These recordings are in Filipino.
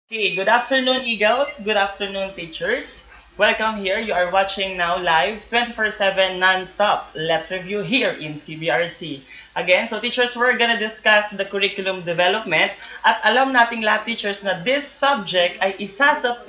Okay, good afternoon, Eagles. Good afternoon, teachers. Welcome here. You are watching now live 24/7 non-stop. Let's review here in Cbrc. Again, so teachers, we're gonna discuss the curriculum development at alam nating lahat teachers na this subject ay isa sa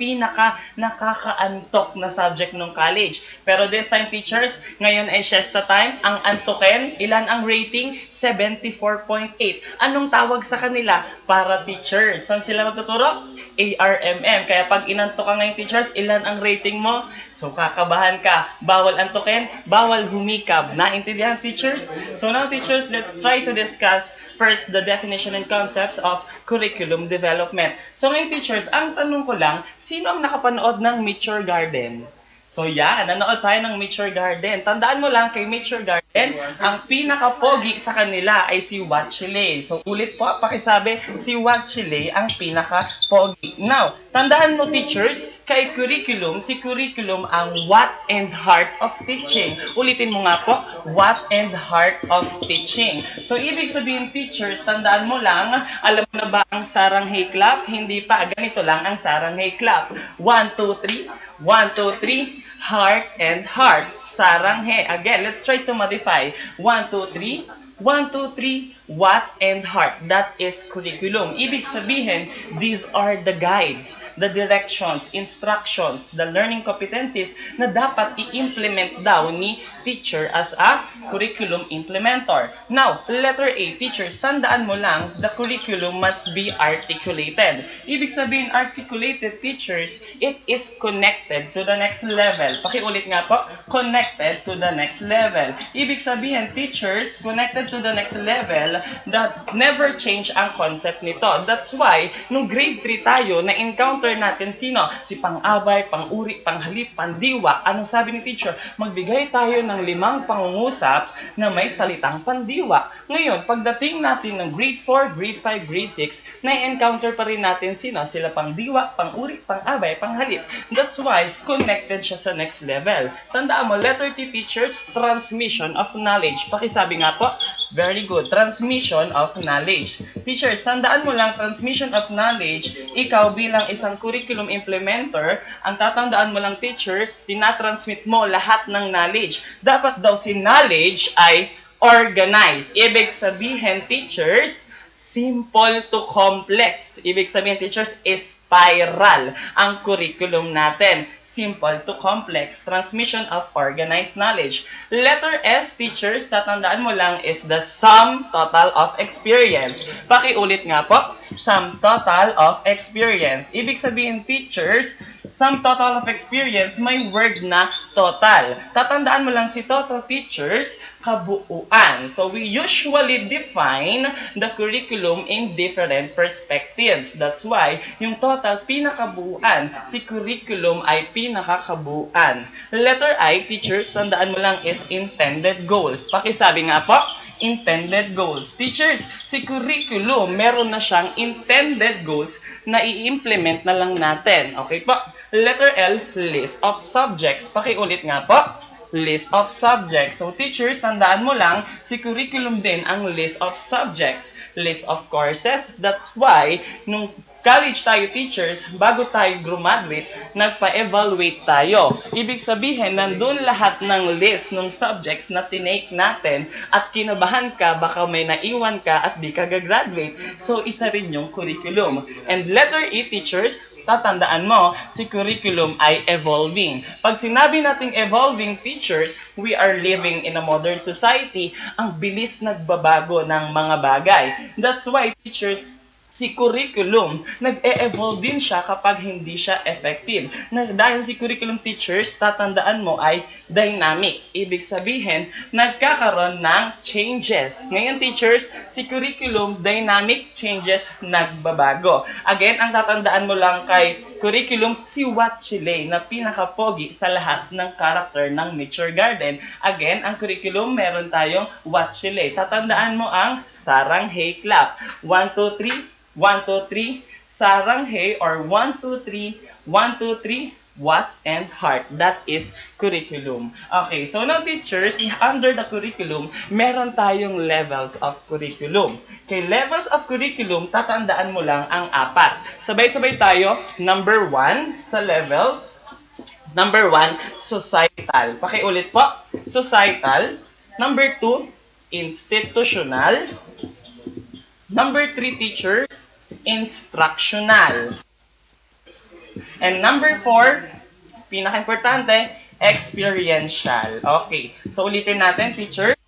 nakakaantok na subject ng college. Pero this time teachers, ngayon ay siesta time. Ang antoken, ilan ang rating? 74.8. Anong tawag sa kanila? Para teachers. Saan sila magtuturo? ARMM. Kaya pag inantok ka ngayon teachers, ilan ang rating mo? So kakabahan ka. Bawal antokin, bawal humikab. Naintindihan teachers? So now teachers, let's try to discuss first the definition and concepts of curriculum development. So ngayon teachers, ang tanong ko lang, sino ang nakapanood ng Mature Garden? So yan, nanood tayo ng Mature Garden. Tandaan mo lang kay Mature Garden, ang pinaka-pogi sa kanila ay si Watchile. So ulit po, pakisabi, si Watchile ang pinaka-pogi. Now, tandaan mo teachers, kay curriculum, si curriculum ang what and heart of teaching. Ulitin mo nga po, what and heart of teaching. So ibig sabihin teachers, tandaan mo lang, alam mo na ba ang saranghay clap? Hindi pa, ganito lang ang saranghay clap. 1, 2, 3. 1, 2, 3, heart and heart. Saranghe. Again, let's try to modify. 1, 2, 3. 1, 2, 3, what and heart. That is curriculum. Ibig sabihin, these are the guides, the directions, instructions, the learning competencies na dapat i-implement daw ni teacher as a curriculum implementer. Now, letter A, teachers, tandaan mo lang, the curriculum must be articulated. Ibig sabihin, articulated teachers, it is connected to the next level. Pakiulit nga po, connected to the next level. Ibig sabihin, teachers, connected to the next level, that never change ang concept nito. That's why, nung grade 3 tayo, na-encounter natin sino? Si pang-abay, pang-uri, panghalip, pandiwa. Anong sabi ni teacher? Magbigay tayo ng 5 pangungusap na may salitang pandiwa. Ngayon, pagdating natin ng grade 4, grade 5, grade 6, na-encounter pa rin natin sino? Sila pang-diwa, pang-uri, pang-abay, panghalip. That's why, connected siya sa next level. Tandaan mo, letter T teachers, transmission of knowledge. Pakisabi nga po, very good. Transmission of knowledge. Teachers, tandaan mo lang, transmission of knowledge, ikaw bilang isang curriculum implementer, ang tatandaan mo lang teachers, tinatransmit mo lahat ng knowledge. Dapat daw si knowledge ay organized. Ibig sabihin, teachers, simple to complex. Ibig sabihin, teachers, spiral ang curriculum natin. Simple to complex, transmission of organized knowledge. Letter S, teachers, tatandaan mo lang is the sum total of experience. Pakiulit nga po, sum total of experience. Ibig sabihin, teachers, sum total of experience, may word na total. Tatandaan mo lang si total, teachers, kabuuan. So we usually define the curriculum in different perspectives. That's why yung total pinakabuuan, si curriculum ay pinakakabuuan. Letter I, teachers, tandaan mo lang is intended goals. Pakisabi nga po, intended goals. Teachers, si curriculum, meron na siyang intended goals na i-implement na lang natin. Okay po? Letter L, list of subjects. Pakiulit nga po, list of subjects. So teachers, tandaan mo lang, si curriculum din ang list of subjects, list of courses. That's why, nung college tayo teachers, bago tayo graduate, nagpa-evaluate tayo. Ibig sabihin, nandun lahat ng list ng subjects na tinake natin at kinabahan ka, baka may naiwan ka at di ka gagraduate. So, isa rin yung curriculum. And letter E, teachers, tatandaan mo, si curriculum ay evolving. Pag sinabi nating evolving, teachers, we are living in a modern society. Ang bilis nagbabago ng mga bagay. That's why, teachers, si curriculum, nag-e-evolve din siya kapag hindi siya effective. Dahil si curriculum teachers, tatandaan mo ay dynamic. Ibig sabihin, nagkakaroon ng changes. Ngayon teachers, si curriculum, dynamic changes, nagbabago. Again, ang tatandaan mo lang kay curriculum, si Watchile na pinakapogi sa lahat ng character ng Mature Garden. Again, ang curriculum, meron tayong Watchile. Tatandaan mo ang saranghay clap. 1, 2, 3, 1, 2, 3, saranghay or 1, 2, 3, 1, 2, 3, what, and heart. That is curriculum. Okay, so now teachers, under the curriculum, meron tayong levels of curriculum. Okay, levels of curriculum, tatandaan mo lang ang 4. Sabay-sabay tayo. Number 1 sa levels. Number 1, societal. Pakiulit po. Societal. Number 2, institutional. Number 3, teachers, instructional. And number 4, pinaka-importante, experiential. Okay. So, ulitin natin, teachers.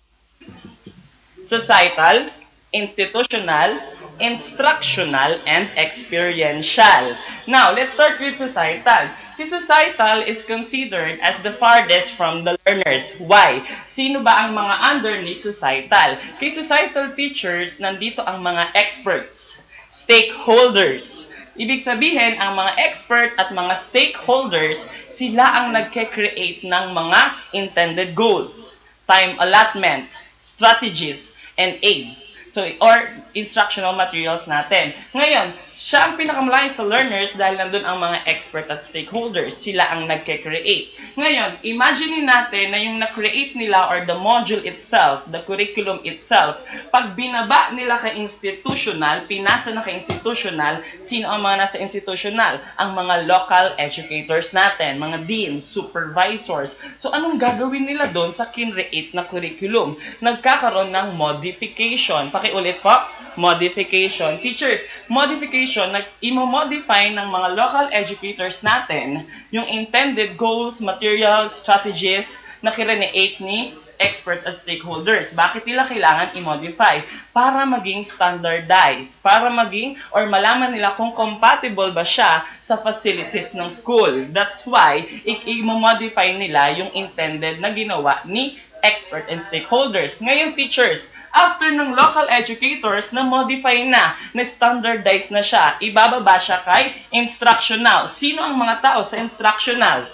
Societal, institutional, instructional, and experiential. Now, let's start with societal. Si societal is considered as the farthest from the learners. Why? Sino ba ang mga under ni societal? Kay societal teachers, nandito ang mga experts, stakeholders. Ibig sabihin, ang mga expert at mga stakeholders, sila ang nagke-create ng mga intended goals, time allotment, strategies, and aids. So, or instructional materials natin. Ngayon, siya ang pinakamalayo sa learners dahil nandun ang mga expert at stakeholders. Sila ang nagke-create. Ngayon, imagine natin na yung na-create nila or the module itself, the curriculum itself, pag binaba nila kay institutional, pinasa na kay institutional, sino ang mga nasa institutional? Ang mga local educators natin, mga dean, supervisors. So, anong gagawin nila doon sa kinreate na curriculum? Nagkakaroon ng modification. Pakiulit po, modification. Teachers, modification, i-modify ng mga local educators natin yung intended goals, materials, strategies na kireneate ni expert at stakeholders. Bakit nila kailangan i-modify? Para maging standardized, para maging or malaman nila kung compatible ba siya sa facilities ng school. That's why, i-modify nila yung intended na ginawa ni expert and stakeholders. Ngayon, teachers, after ng local educators na modify na standardize na siya, ibababa siya kay instructional. Sino ang mga tao sa instructional?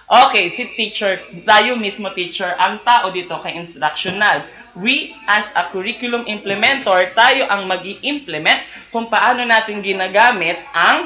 Okay, si teacher, tayo mismo teacher, ang tao dito kay instructional. We, as a curriculum implementer, tayo ang mag-i-implement kung paano natin ginagamit ang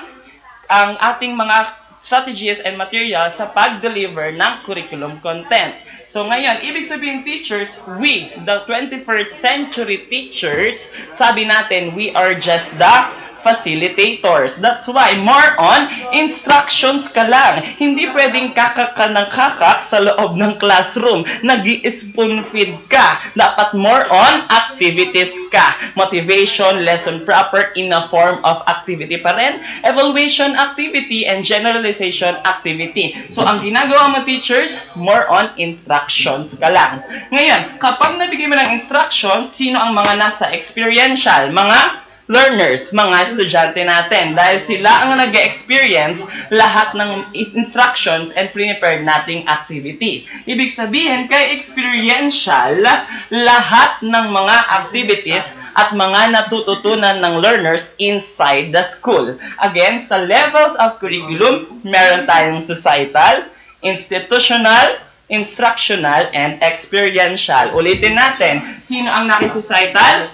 ating mga strategies and materials sa pag-deliver ng curriculum content. So ngayon, ibig sabihin teachers, we, the 21st century teachers, sabi natin, we are just the facilitators. That's why, more on instructions ka lang. Hindi pwedeng kakak ka ng kakak sa loob ng classroom. Nag-i-spoon feed ka. Dapat more on activities ka. Motivation, lesson proper in a form of activity pa rin. Evaluation activity and generalization activity. So, ang ginagawa mo teachers, more on instructions ka lang. Ngayon, kapag nabigay mo ng instructions, sino ang mga nasa experiential? Mga learners, mga estudyante natin. Dahil sila ang nag-experience lahat ng instructions and prepared nating activity. Ibig sabihin, kay experiential, lahat ng mga activities at mga natututunan ng learners inside the school. Again, sa levels of curriculum, meron tayong societal, institutional, instructional, and experiential. Ulitin natin, sino ang naki-societal?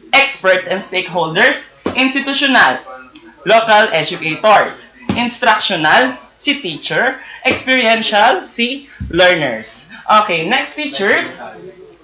Experts and stakeholders. Institutional, local educators. Instructional, si teacher. Experiential, si learners. Okay, next teachers.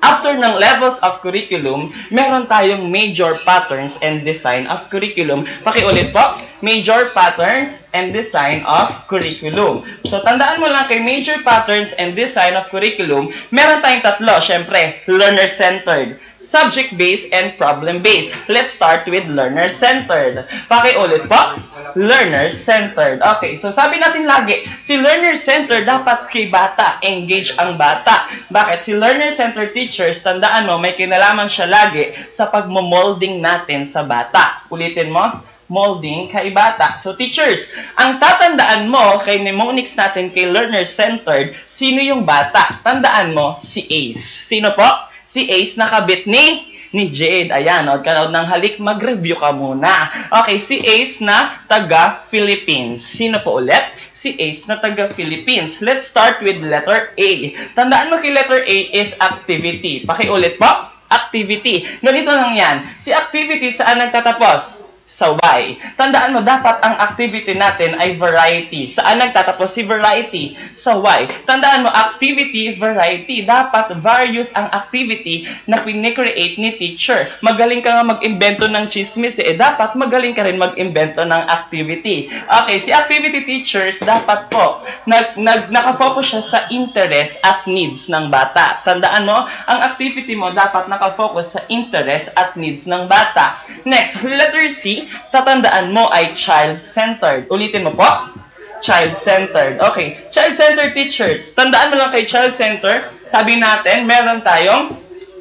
After ng levels of curriculum, meron tayong major patterns and design of curriculum. Pakiulit po, major patterns and design of curriculum. So, tandaan mo lang kay major patterns and design of curriculum, meron tayong tatlo. Siyempre, learner-centered, subject-based, and problem-based. Let's start with learner-centered. Pakiulit po, learner-centered. Okay, so sabi natin lagi, si learner-centered dapat kay bata, engage ang bata. Bakit? Si learner-centered teachers, tandaan mo, may kinalaman siya lagi sa pagmo-molding natin sa bata. Ulitin mo, molding kay bata. So teachers, ang tatandaan mo kay mnemonics natin kay learner-centered, sino yung bata? Tandaan mo, si Ace. Sino po? Si Ace na kabit ni Jade. Ayan, huwag ka ng halik, mag-review ka muna. Okay, si Ace na taga-Philippines. Sino po ulit? Si Ace na taga-Philippines. Let's start with letter A. Tandaan mo kay letter A is activity. Pakiulit po, activity. Ganito lang yan. Si activity saan nagtatapos? sa Y. Tandaan mo, dapat ang activity natin ay variety. Saan nagtatapos si variety? Sa Y. Tandaan mo, activity, variety. Dapat various ang activity na pinecreate ni teacher. Magaling ka nga mag-invento ng chismis dapat magaling ka rin mag-invento ng activity. Okay, si activity teachers, dapat po, nakafocus siya sa interest at needs ng bata. Tandaan mo, ang activity mo dapat nakafocus sa interest at needs ng bata. Next, letter C, tatandaan mo ay child-centered. Ulitin mo po. Child-centered. Okay. Child-centered teachers. Tandaan mo lang kay child-centered. Sabi natin, meron tayong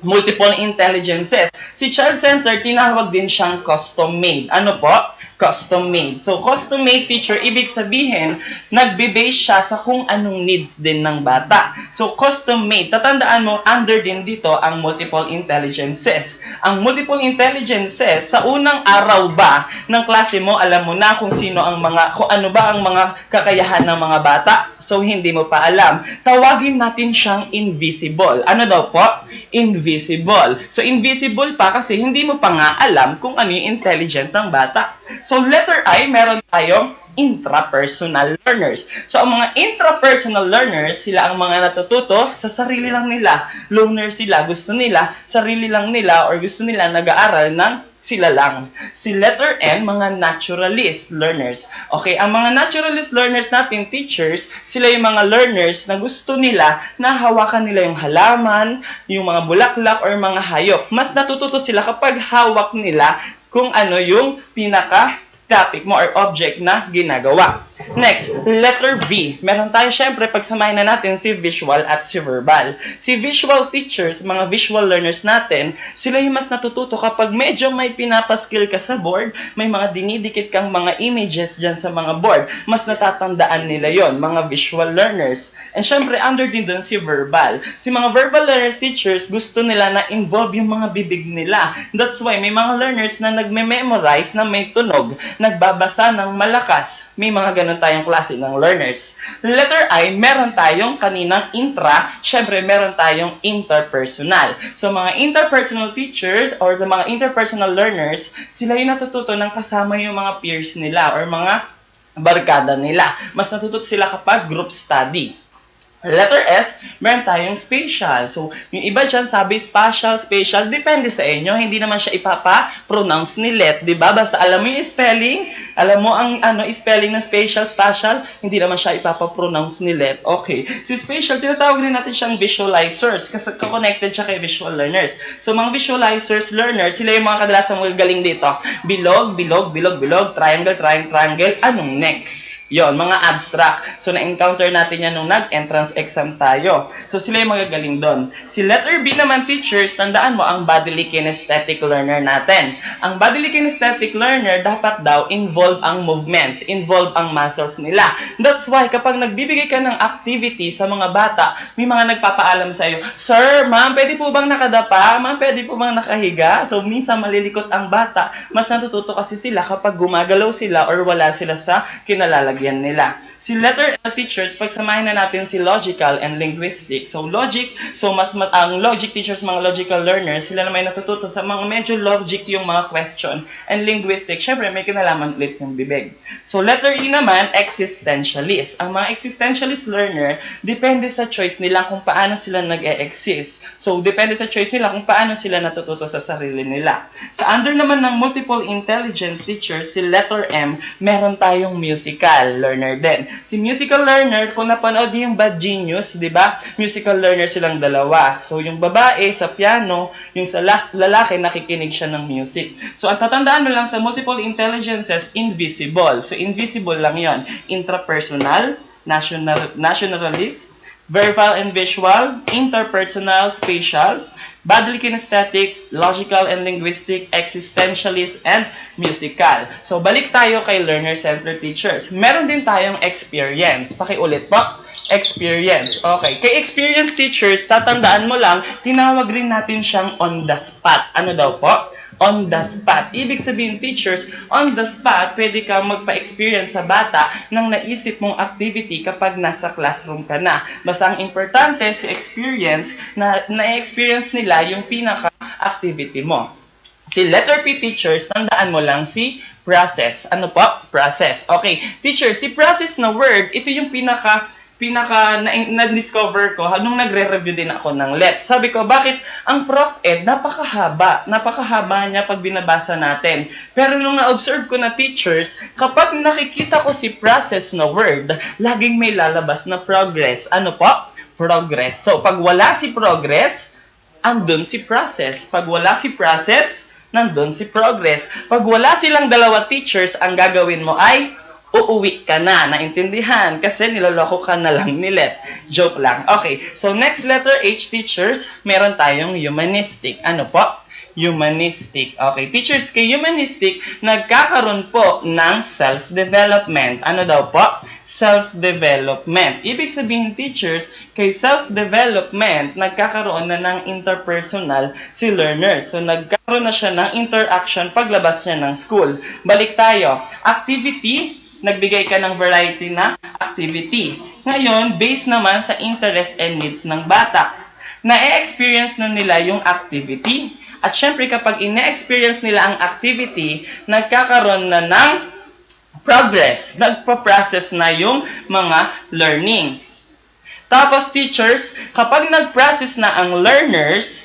multiple intelligences. Si child-centered, tinawag din siyang custom-made. Ano po? Custom-made. So, custom-made teacher, ibig sabihin, nagbe-base siya sa kung anong needs din ng bata. So, custom-made. Tatandaan mo, under din dito ang multiple intelligences. Ang multiple intelligences, sa unang araw ba ng klase mo, alam mo na kung ano ba ang mga kakayahan ng mga bata? So, hindi mo pa alam. Tawagin natin siyang invisible. Ano daw po? Invisible. So, invisible pa kasi hindi mo pa nga alam kung ano yung intelligent ng bata. So, letter I, meron tayong intrapersonal learners. So, ang mga intrapersonal learners, sila ang mga natututo sa sarili lang nila. Loner sila, gusto nila, sarili lang nila, or gusto nila nag-aaral ng sila lang. Si letter N, mga naturalist learners. Okay, ang mga naturalist learners natin, teachers, sila yung mga learners na gusto nila na hawakan nila yung halaman, yung mga bulaklak, or mga hayop. Mas natututo sila kapag hawak nila kung ano yung pinaka-topic mo or object na ginagawa. Next, letter V. Meron tayo syempre, pagsamahin na natin si visual at si verbal. Si visual teachers, mga visual learners natin, sila yung mas natututo kapag medyo may pinapaskill ka sa board, may mga dinidikit kang mga images dyan sa mga board. Mas natatandaan nila yon, mga visual learners. And syempre, under din dun si verbal. Si mga verbal learners teachers, gusto nila na involve yung mga bibig nila. That's why may mga learners na nagme-memorize na may tunog, nagbabasa ng malakas. May mga ganun tayong klase ng learners. Letter I, meron tayong kaninang intra, syempre meron tayong interpersonal. So mga interpersonal teachers or the mga interpersonal learners, sila yung natututo ng kasama yung mga peers nila or mga barkada nila. Mas natututo sila kapag group study. Letter S, meron tayong spatial. So, yung iba dyan sabi spatial, spatial, depende sa inyo. Hindi naman siya ipapa-pronounce ni let, diba? Basta alam mo yung spelling, alam mo ang spelling ng spatial, spatial, hindi naman siya ipapa-pronounce ni let. Okay. Si spatial, tinatawag din natin siyang visualizers kasi connected siya kay visual learners. So, mga visualizers, learners, sila yung mga kadalasang magaling dito. Bilog, bilog, bilog, bilog, triangle, triangle, triangle. Anong next? Yon, mga abstract. So, na-encounter natin yan nung nag-entrance exam tayo. So, sila yung magagaling doon. Si letter B naman, teachers, tandaan mo ang bodily kinesthetic learner natin. Ang bodily kinesthetic learner, dapat daw involve ang movements, involve ang muscles nila. That's why, kapag nagbibigay ka ng activity sa mga bata, may mga nagpapaalam sa iyo, Sir, ma'am, pwede po bang nakadapa? Ma'am, pwede po bang nakahiga? So, minsan malilikot ang bata. Mas natututo kasi sila kapag gumagalaw sila or wala sila sa kinalalagyan nila. Si letter L teachers, pagsamahin na natin si logical and linguistic. So logic, ang logic teachers, mga logical learners, sila naman natututo sa mga medyo logic yung mga question. And linguistic, syempre may kinalaman ulit yung bibig. So letter E naman, existentialist. Ang mga existentialist learner, depende sa choice nila kung paano sila nag-e-exist. So depende sa choice nila kung paano sila natututo sa sarili nila. Sa under naman ng multiple intelligence teachers, si letter M, meron tayong musical learner din. Si musical learner, kung napanood niyo yung Bad Genius, di ba? Musical learner silang dalawa. So, yung babae sa piano, yung sa lalaki, nakikinig siya ng music. So, ang tatandaan mo lang sa multiple intelligences, invisible. So, invisible lang yon. Intrapersonal, nationalist, verbal and visual, interpersonal, spatial, bodily kinesthetic, logical and linguistic, existentialist, and musical. So, balik tayo kay learner-centered teachers. Meron din tayong experience. Pakiulit po. Experience. Okay. Kay experience teachers, tatandaan mo lang, tinawag rin natin siyang on the spot. Ano daw po? On the spot. Ibig sabihin, teachers, on the spot, pwede kang magpa-experience sa bata ng naisip mong activity kapag nasa classroom ka na. Basta ang importante si experience na na-experience nila yung pinaka-activity mo. Si letter P teachers, tandaan mo lang si Process. Ano po? Process. Okay. Teacher, si process na word, ito yung pinaka na-discover ko nung nagre-review din ako ng LET. Sabi ko, bakit ang Prof. Ed, napakahaba niya pag binabasa natin. Pero nung na-observe ko na teachers, kapag nakikita ko si process na word, laging may lalabas na progress. Ano po? Progress. So, pag wala si progress, andun si process. Pag wala si process, nandun si progress. Pag wala silang dalawa teachers, ang gagawin mo ay uuwi ka na. Naintindihan? Kasi niloloko ka na lang ni Let. Joke lang. Okay. So, next letter H, teachers, meron tayong humanistic. Ano po? Humanistic. Okay. Teachers, kay humanistic, nagkakaroon po ng self-development. Ano daw po? Self-development. Ibig sabihin, teachers, kay self-development, nagkakaroon na ng interpersonal si learner. So, nagkaroon na siya ng interaction paglabas niya ng school. Balik tayo. Activity, nagbigay ka ng variety na activity. Ngayon, based naman sa interest and needs ng bata. Na-experience na nila yung activity. At syempre, kapag ina-experience nila ang activity, nagkakaroon na ng progress. Nagpa-process na yung mga learning. Tapos, teachers, kapag nag-process na ang learners,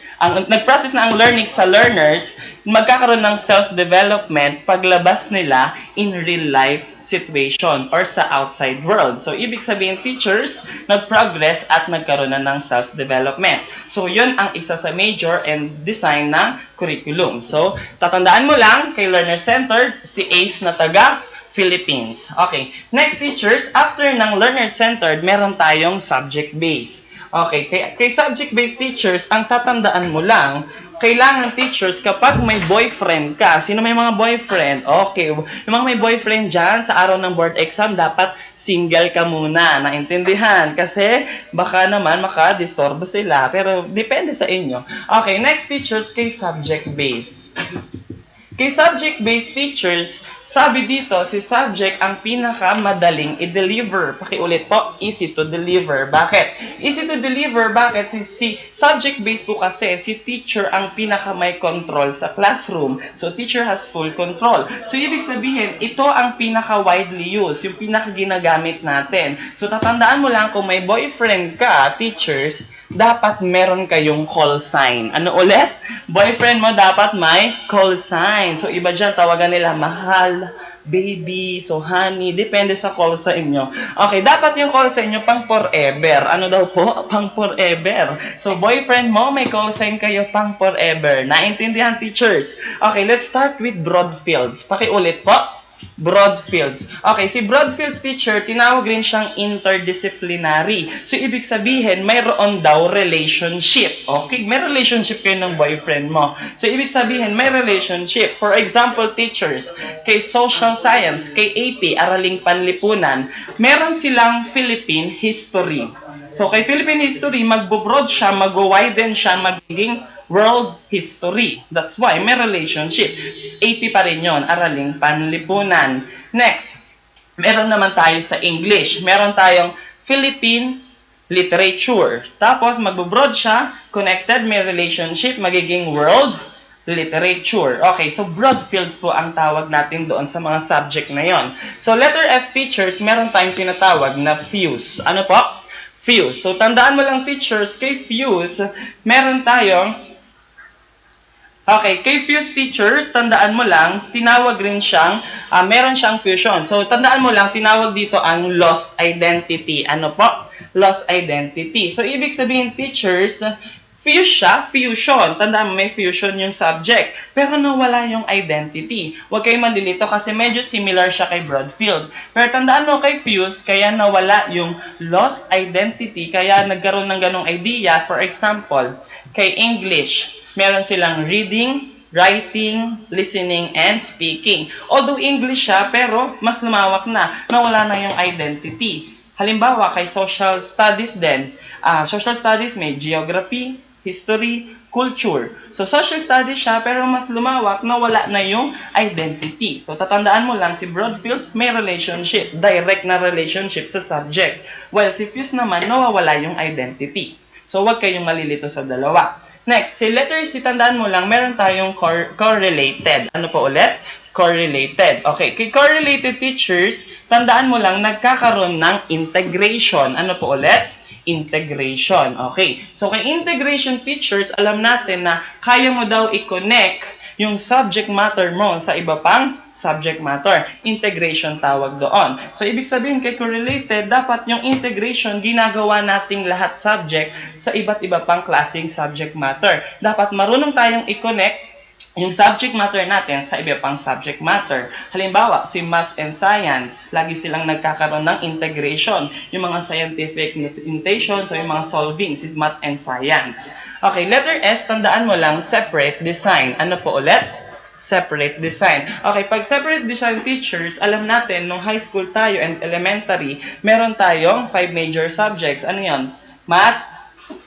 nag-process na ang learning sa learners, magkakaroon ng self-development paglabas nila in real life situation or sa outside world. So, ibig sabihin, teachers, nag-progress at nagkaroon na ng self-development. So, yun ang isa sa major and design ng curriculum. So, tatandaan mo lang, kay learner-centered, si ACE na taga Philippines. Okay. Next, teachers, after ng learner-centered, meron tayong subject-based. Okay. Kay subject-based teachers, ang tatandaan mo lang, kailangan teachers, kapag may boyfriend ka, sino may mga boyfriend? Okay. Yung mga may boyfriend dyan, sa araw ng board exam, dapat single ka muna. Naintindihan? Kasi baka naman makadistorbo sila. Pero depende sa inyo. Okay. Next, teachers, kay subject-based. Kay subject-based teachers, sabi dito, si subject ang pinakamadaling i-deliver. Pakiulit po, easy to deliver. Bakit? Easy to deliver, bakit? Si subject-based po kasi, si teacher ang pinaka-may control sa classroom. So, teacher has full control. So, ibig sabihin, ito ang pinaka-widely used, yung pinaka-ginagamit natin. So, tatandaan mo lang, kung may boyfriend ka, teachers, dapat meron kayong call sign. Ano ulit? Boyfriend mo dapat may call sign. So, iba dyan, tawagan nila mahal, baby, so honey, depende sa call sa inyo. Okay, dapat yung call sa inyo pang forever. Ano daw po? Pang forever. So, boyfriend mo, may call sign kayo pang forever. Naintindihan, teachers? Okay, let's start with Broadfields. Pakiulit po. Broadfields. Okay, si Broadfields teacher, tinawag rin siyang interdisciplinary. So, ibig sabihin, mayroon daw relationship. Okay, may relationship kayo ng boyfriend mo. So, ibig sabihin, may relationship. For example, teachers, kay social science, kay AP, araling panlipunan, meron silang Philippine history. So, kay Philippine history, magbo-broad siya, mag-widen siya, magiging world history. That's why may relationship. AP pa rin yun, araling panlipunan. Next, meron naman tayo sa English. Meron tayong Philippine literature. Tapos, magbo-broad siya, connected, may relationship, magiging world literature. Okay, so broad fields po ang tawag natin doon sa mga subject na yon. So, letter F, teachers, meron tayong tinatawag na fuse. Ano po? Fuse. So, tandaan mo lang, teachers, kay fuse, meron tayong kay fuse teachers, tandaan mo lang, tinawag rin siyang, meron siyang fusion. So, tandaan mo lang, tinawag dito ang lost identity. Ano po? Lost identity. So, ibig sabihin, teachers, fuse siya, fusion. Tandaan mo, may fusion yung subject. Pero nawala yung identity. Huwag kayo malilito kasi medyo similar siya kay Broadfield. Pero tandaan mo kay fuse, kaya nawala yung lost identity, kaya nagkaroon ng ganong idea. For example, kay English, meron silang reading, writing, listening, and speaking. Although English siya, pero mas lumawak na. Nawala na yung identity. Halimbawa, kay social studies din. Social studies may geography, history, culture. So, social studies siya, pero mas lumawak, nawala na yung identity. So, tatandaan mo lang, si Broadfields may relationship, direct na relationship sa subject. While si Fuse naman, nawawala yung identity. So, huwag kayong malilito sa dalawa. Next, si letter C, tandaan mo lang, meron tayong correlated. Ano po ulit? correlated. Okay, kay correlated teachers, tandaan mo lang, nagkakaroon ng integration. Ano po ulit? Integration. Okay, so kay integration teachers, alam natin na kaya mo daw i-connect yung subject matter mo sa iba pang subject matter. Integration tawag doon. So, ibig sabihin kay correlated, dapat yung integration ginagawa nating lahat subject sa iba't iba pang klaseng subject matter. Dapat marunong tayong i-connect yung subject matter natin sa iba pang subject matter. Halimbawa, si Math and Science, lagi silang nagkakaroon ng integration. Yung mga scientific notation, so yung mga solving, si Math and Science. Okay, letter S, tandaan mo lang, separate design. Ano po ulit? Separate design. Okay, pag separate design teachers, alam natin, nung high school tayo and elementary, meron tayong 5 major subjects. Ano yon? Math,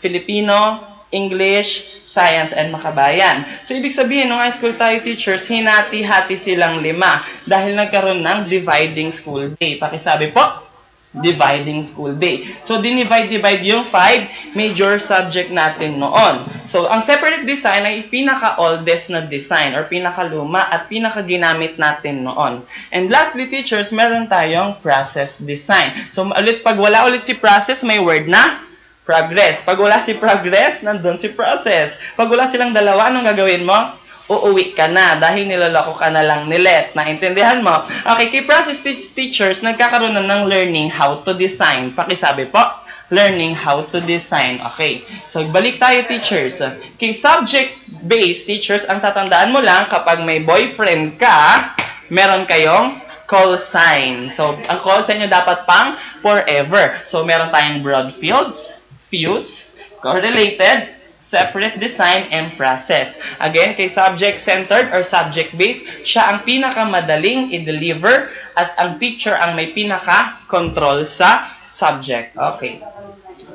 Filipino, English, Science, and Makabayan. So, ibig sabihin, nung high school tayo teachers, hinati-hati silang 5 dahil nagkaroon ng dividing school day. Pakisabi po, dividing school day. So, dinivide yung 5 major subject natin noon. So, ang separate design ay pinaka-oldest na design or pinaka-luma at pinaka-ginamit natin noon. And lastly, teachers, meron tayong process design. So, pag wala ulit si process, may word na progress. Pag wala si progress, nandun si process. Pag wala silang dalawa, anong gagawin mo? Uuwi ka na dahil nilalako ka na lang nilet. Naintindihan mo? Okay, kay process teachers, nagkakaroon na ng learning how to design. Pakisabi po, learning how to design. Okay, so balik tayo teachers. Kay subject-based teachers, ang tatandaan mo lang, kapag may boyfriend ka, meron kayong call sign. So, ang call sign nyo dapat pang forever. So, meron tayong broad fields, fuse, correlated, separate design, and process. Again, kay subject-centered or subject-based, siya ang pinakamadaling i-deliver at ang teacher ang may pinaka-control sa subject. Okay.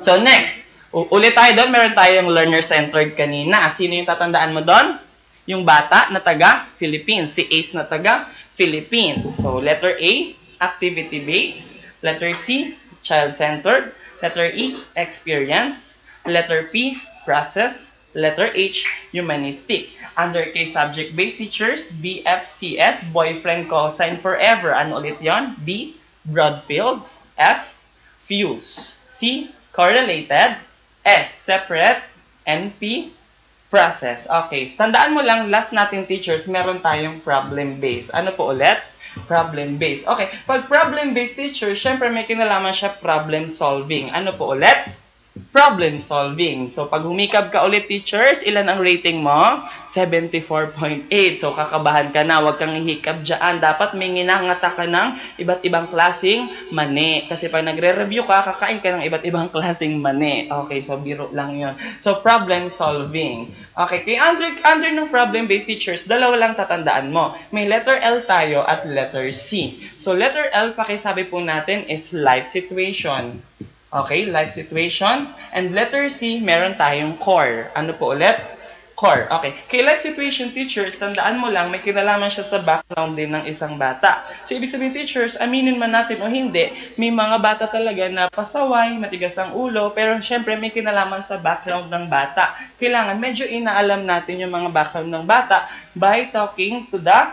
So, next, ulit tayo doon. Meron tayong learner-centered kanina. Sino yung tatandaan mo doon? Yung bata na taga-Philippines. Si Ace na taga-Philippines. So, letter A, activity-based. Letter C, child-centered. Letter E, experience. Letter P, process. Letter H, humanistic. Under kay subject-based teachers, BFCS, boyfriend call sign forever. Ano ulit yon? B, broad fields. F, fuse. C, correlated. S, separate. And P, process. Okay, tandaan mo lang, last natin teachers, meron tayong problem-based. Ano po ulit? Problem-based. Okay, pag problem-based teacher, syempre may kinalaman siya problem-solving. Ano po ulit? Problem solving. So, pag humikab ka ulit, teachers, ilan ang rating mo? 74.8. So, kakabahan ka na. Huwag kang hihikab dyan. Dapat may nginangata ka ng iba't ibang klaseng mani. Kasi pag nagre-review ka, kakain ka ng iba't ibang klaseng mani. Okay, so biro lang yon. So, problem solving. Okay, kaya under ng problem-based teachers, dalawa lang tatandaan mo. May letter L tayo at letter C. So, letter L, pakisabi po natin, is life situation. Okay, life situation. And letter C, meron tayong core. Ano po ulit? Core. Okay. Kay life situation teachers, tandaan mo lang, may kinalaman siya sa background din ng isang bata. So, ibig sabihin teachers, aminin man natin o hindi, may mga bata talaga na pasaway, matigas ang ulo, pero syempre may kinalaman sa background ng bata. Kailangan medyo inaalam natin yung mga background ng bata by talking to the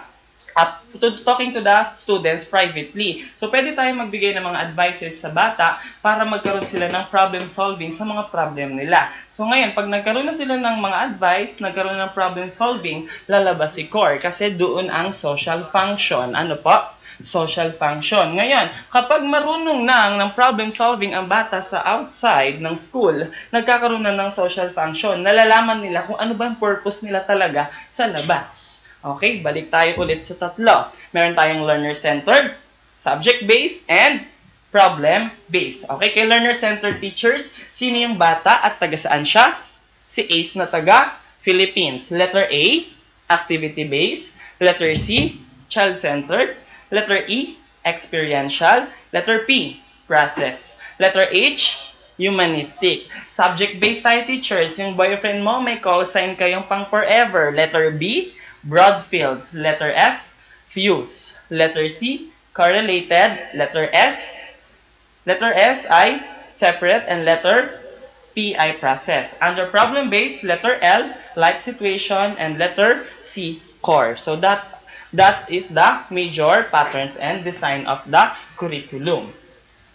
students privately. So, pwede tayong magbigay ng mga advices sa bata para magkaroon sila ng problem solving sa mga problem nila. So, ngayon, pag nagkaroon na sila ng mga advice, nagkaroon ng problem solving, lalabas si core kasi doon ang social function. Ano po? Social function. Ngayon, kapag marunong na ng problem solving ang bata sa outside ng school, nagkakaroon na ng social function. Nalalaman nila kung ano ba ang purpose nila talaga sa labas. Okay, balik tayo ulit sa tatlo. Meron tayong learner-centered, subject-based, and problem-based. Okay, kay learner-centered teachers, sino yung bata at taga saan siya? Si Ace na taga Philippines. Letter A, activity-based. Letter C, child-centered. Letter E, experiential. Letter P, process. Letter H, humanistic. Subject-based tayo teachers. Yung boyfriend mo, may call sign kayong pang forever. Letter B, broad fields. Letter F, fuse. Letter C, correlated. Letter S ay separate. And letter P ay process. Under problem-based, letter L, life situation. And letter C, core. So that That is the major patterns and design of the curriculum.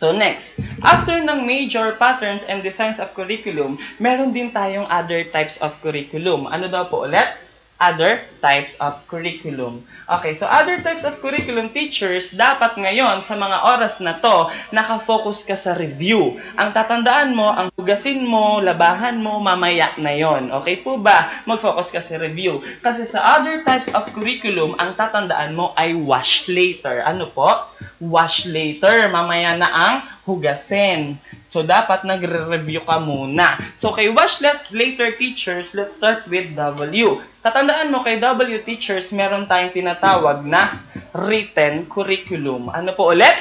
So next, after ng major patterns and designs of curriculum, meron din tayong other types of curriculum. Ano daw po ulit? Other types of curriculum. Okay, so other types of curriculum, teachers, dapat ngayon sa mga oras na to, nakafocus ka sa review. Ang tatandaan mo, ang hugasin mo, labahan mo, mamaya na yon. Okay po ba? Mag-focus ka sa review. Kasi sa other types of curriculum, ang tatandaan mo ay wash later. Ano po? Wash later. Mamaya na ang hugasin. So, dapat nagre-review ka muna. So, kay wash later teachers, let's start with W. Tatandaan mo, kay W teachers, meron tayong tinatawag na written curriculum. Ano po ulit?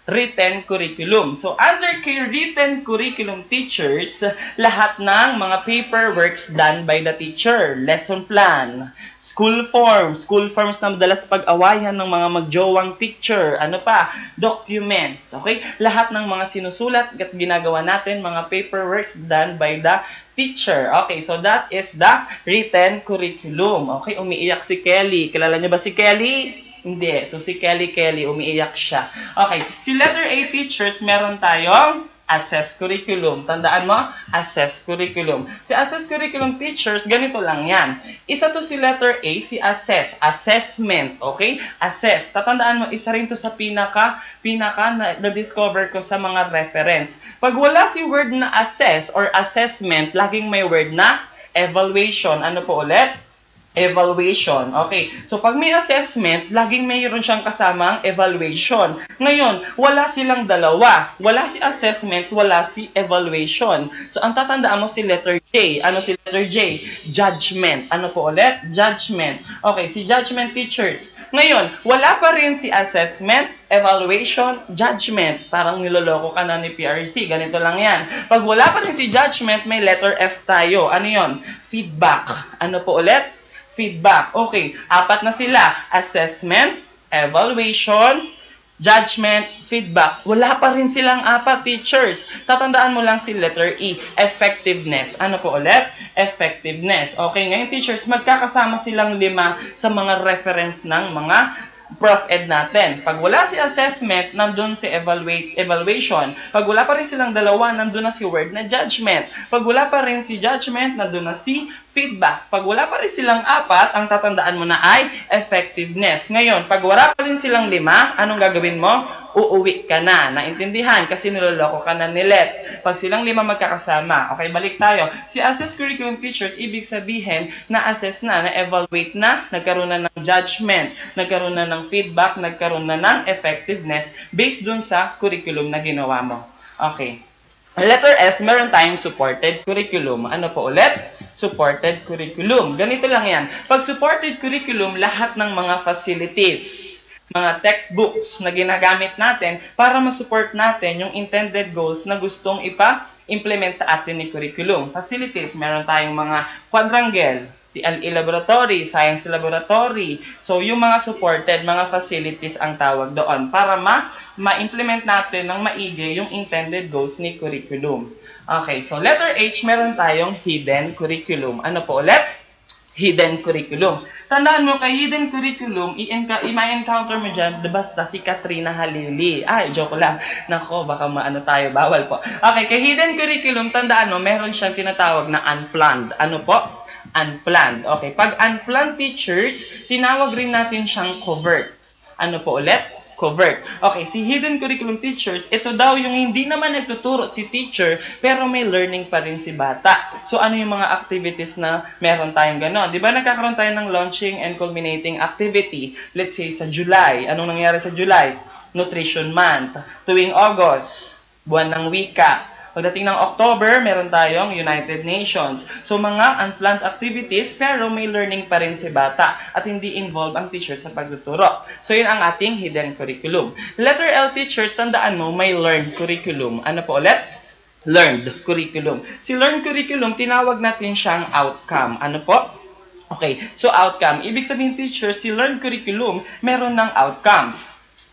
Written curriculum. So, under kay written curriculum teachers, lahat ng mga paperworks done by the teacher. Lesson plan, school forms na madalas pag-awayan ng mga magjowang teacher. Ano pa? Documents. Okay? Lahat ng mga sinusulat at ginagawa natin, mga paperworks done by the teacher. Okay, so that is the written curriculum. Okay, umiiyak si Kelly. Kilala niyo ba si Kelly? Hindi. So, si Kelly, umiiyak siya. Okay, si letter A teachers, meron tayong assess curriculum. Tandaan mo? Assess curriculum. Si assess curriculum teachers, ganito lang yan. Isa to si letter A, si assess. Assessment. Okay? Assess. Tatandaan mo, isa rin to sa pinaka na-discover ko sa mga reference. Pag wala si word na assess or assessment, laging may word na evaluation. Ano po ulit? Evaluation. Okay. So, pag may assessment, laging mayroon siyang kasamang evaluation. Ngayon, wala silang dalawa. Wala si assessment, wala si evaluation. So, ang tatandaan mo si letter J. Ano si letter J? Judgment. Ano po ulit? Judgment. Okay, si judgment teachers. Ngayon, wala pa rin si assessment, evaluation, judgment. Parang niloloko ka na ni PRC. Ganito lang yan. Pag wala pa rin si judgment, may letter F tayo. Ano yon? Feedback. Ano po ulit? Feedback. Okay, apat na sila. Assessment, evaluation, judgment, feedback. Wala pa rin silang apat, teachers. Tatandaan mo lang si letter E, effectiveness. Ano po ulit? Effectiveness. Okay, ngayon teachers, magkakasama silang 5 sa mga reference ng mga Prof. Ed natin. Pag wala si assessment, nandun si evaluation. Pag wala pa rin silang dalawa, nandun na si word na judgment. Pag wala pa rin si judgment, nandun na si feedback. Pag wala pa rin silang 4, ang tatandaan mo na ay effectiveness. Ngayon, pag wala pa rin silang 5, anong gagawin mo? Uuwi ka na. Naintindihan? Kasi niloloko ka na nilet. Pag silang 5 magkakasama. Okay, balik tayo. Si assess curriculum teachers, ibig sabihin, na-assess na, na-evaluate na, nagkaroon na ng judgment, nagkaroon na ng feedback, nagkaroon na ng effectiveness based dun sa curriculum na ginawa mo. Okay. Letter S, meron tayong supported curriculum. Ano po ulit? Supported curriculum. Ganito lang yan. Pag supported curriculum, lahat ng mga facilities, mga textbooks na ginagamit natin para ma-support natin yung intended goals na gustong ipa-implement sa atin ni curriculum. Facilities, meron tayong mga quadrangle, TLE laboratory, science laboratory. So, yung mga supported, mga facilities ang tawag doon para ma-implement natin ng maigi yung intended goals ni curriculum. Okay, so letter H, meron tayong hidden curriculum. Ano po ulit? Hidden curriculum. Tandaan mo, kay hidden curriculum, i-encounter mo dyan, basta si Katrina Halili. Ay, joke lang. Nako, baka maano tayo, bawal po. Okay, kay hidden curriculum, tandaan mo, meron siyang tinatawag na unplanned. Ano po? Unplanned. Okay, pag unplanned teachers, tinawag rin natin siyang covert. Ano po ulit? Covert. Okay, si hidden curriculum teachers, ito daw yung hindi naman nagtuturo si teacher, pero may learning pa rin si bata. So, ano yung mga activities na meron tayong gano'n? Di ba nagkakaroon tayo ng launching and culminating activity? Let's say sa July. Anong nangyari sa July? Nutrition Month. Tuwing August, buwan ng wika. Pagdating ng October, meron tayong United Nations. So, mga unplanned activities, pero may learning pa rin si bata at hindi involved ang teacher sa pagtuturo. So, yun ang ating hidden curriculum. Letter L teachers, tandaan mo, may learned curriculum. Ano po ulit? Learned curriculum. Si learned curriculum, tinawag natin siyang outcome. Ano po? Okay, so outcome. Ibig sabihin, teachers, si learned curriculum, meron ng outcomes.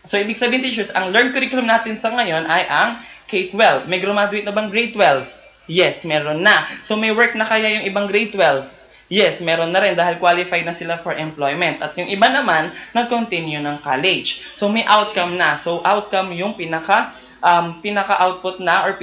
So, ibig sabihin, teachers, ang learned curriculum natin sa ngayon ay ang K-12. May graduate na bang grade 12? Yes, meron na. So, may work na kaya yung ibang grade 12? Yes, meron na rin dahil qualified na sila for employment. At yung iba naman, nag-continue ng college. So, may outcome na. So, outcome yung pinaka-output na or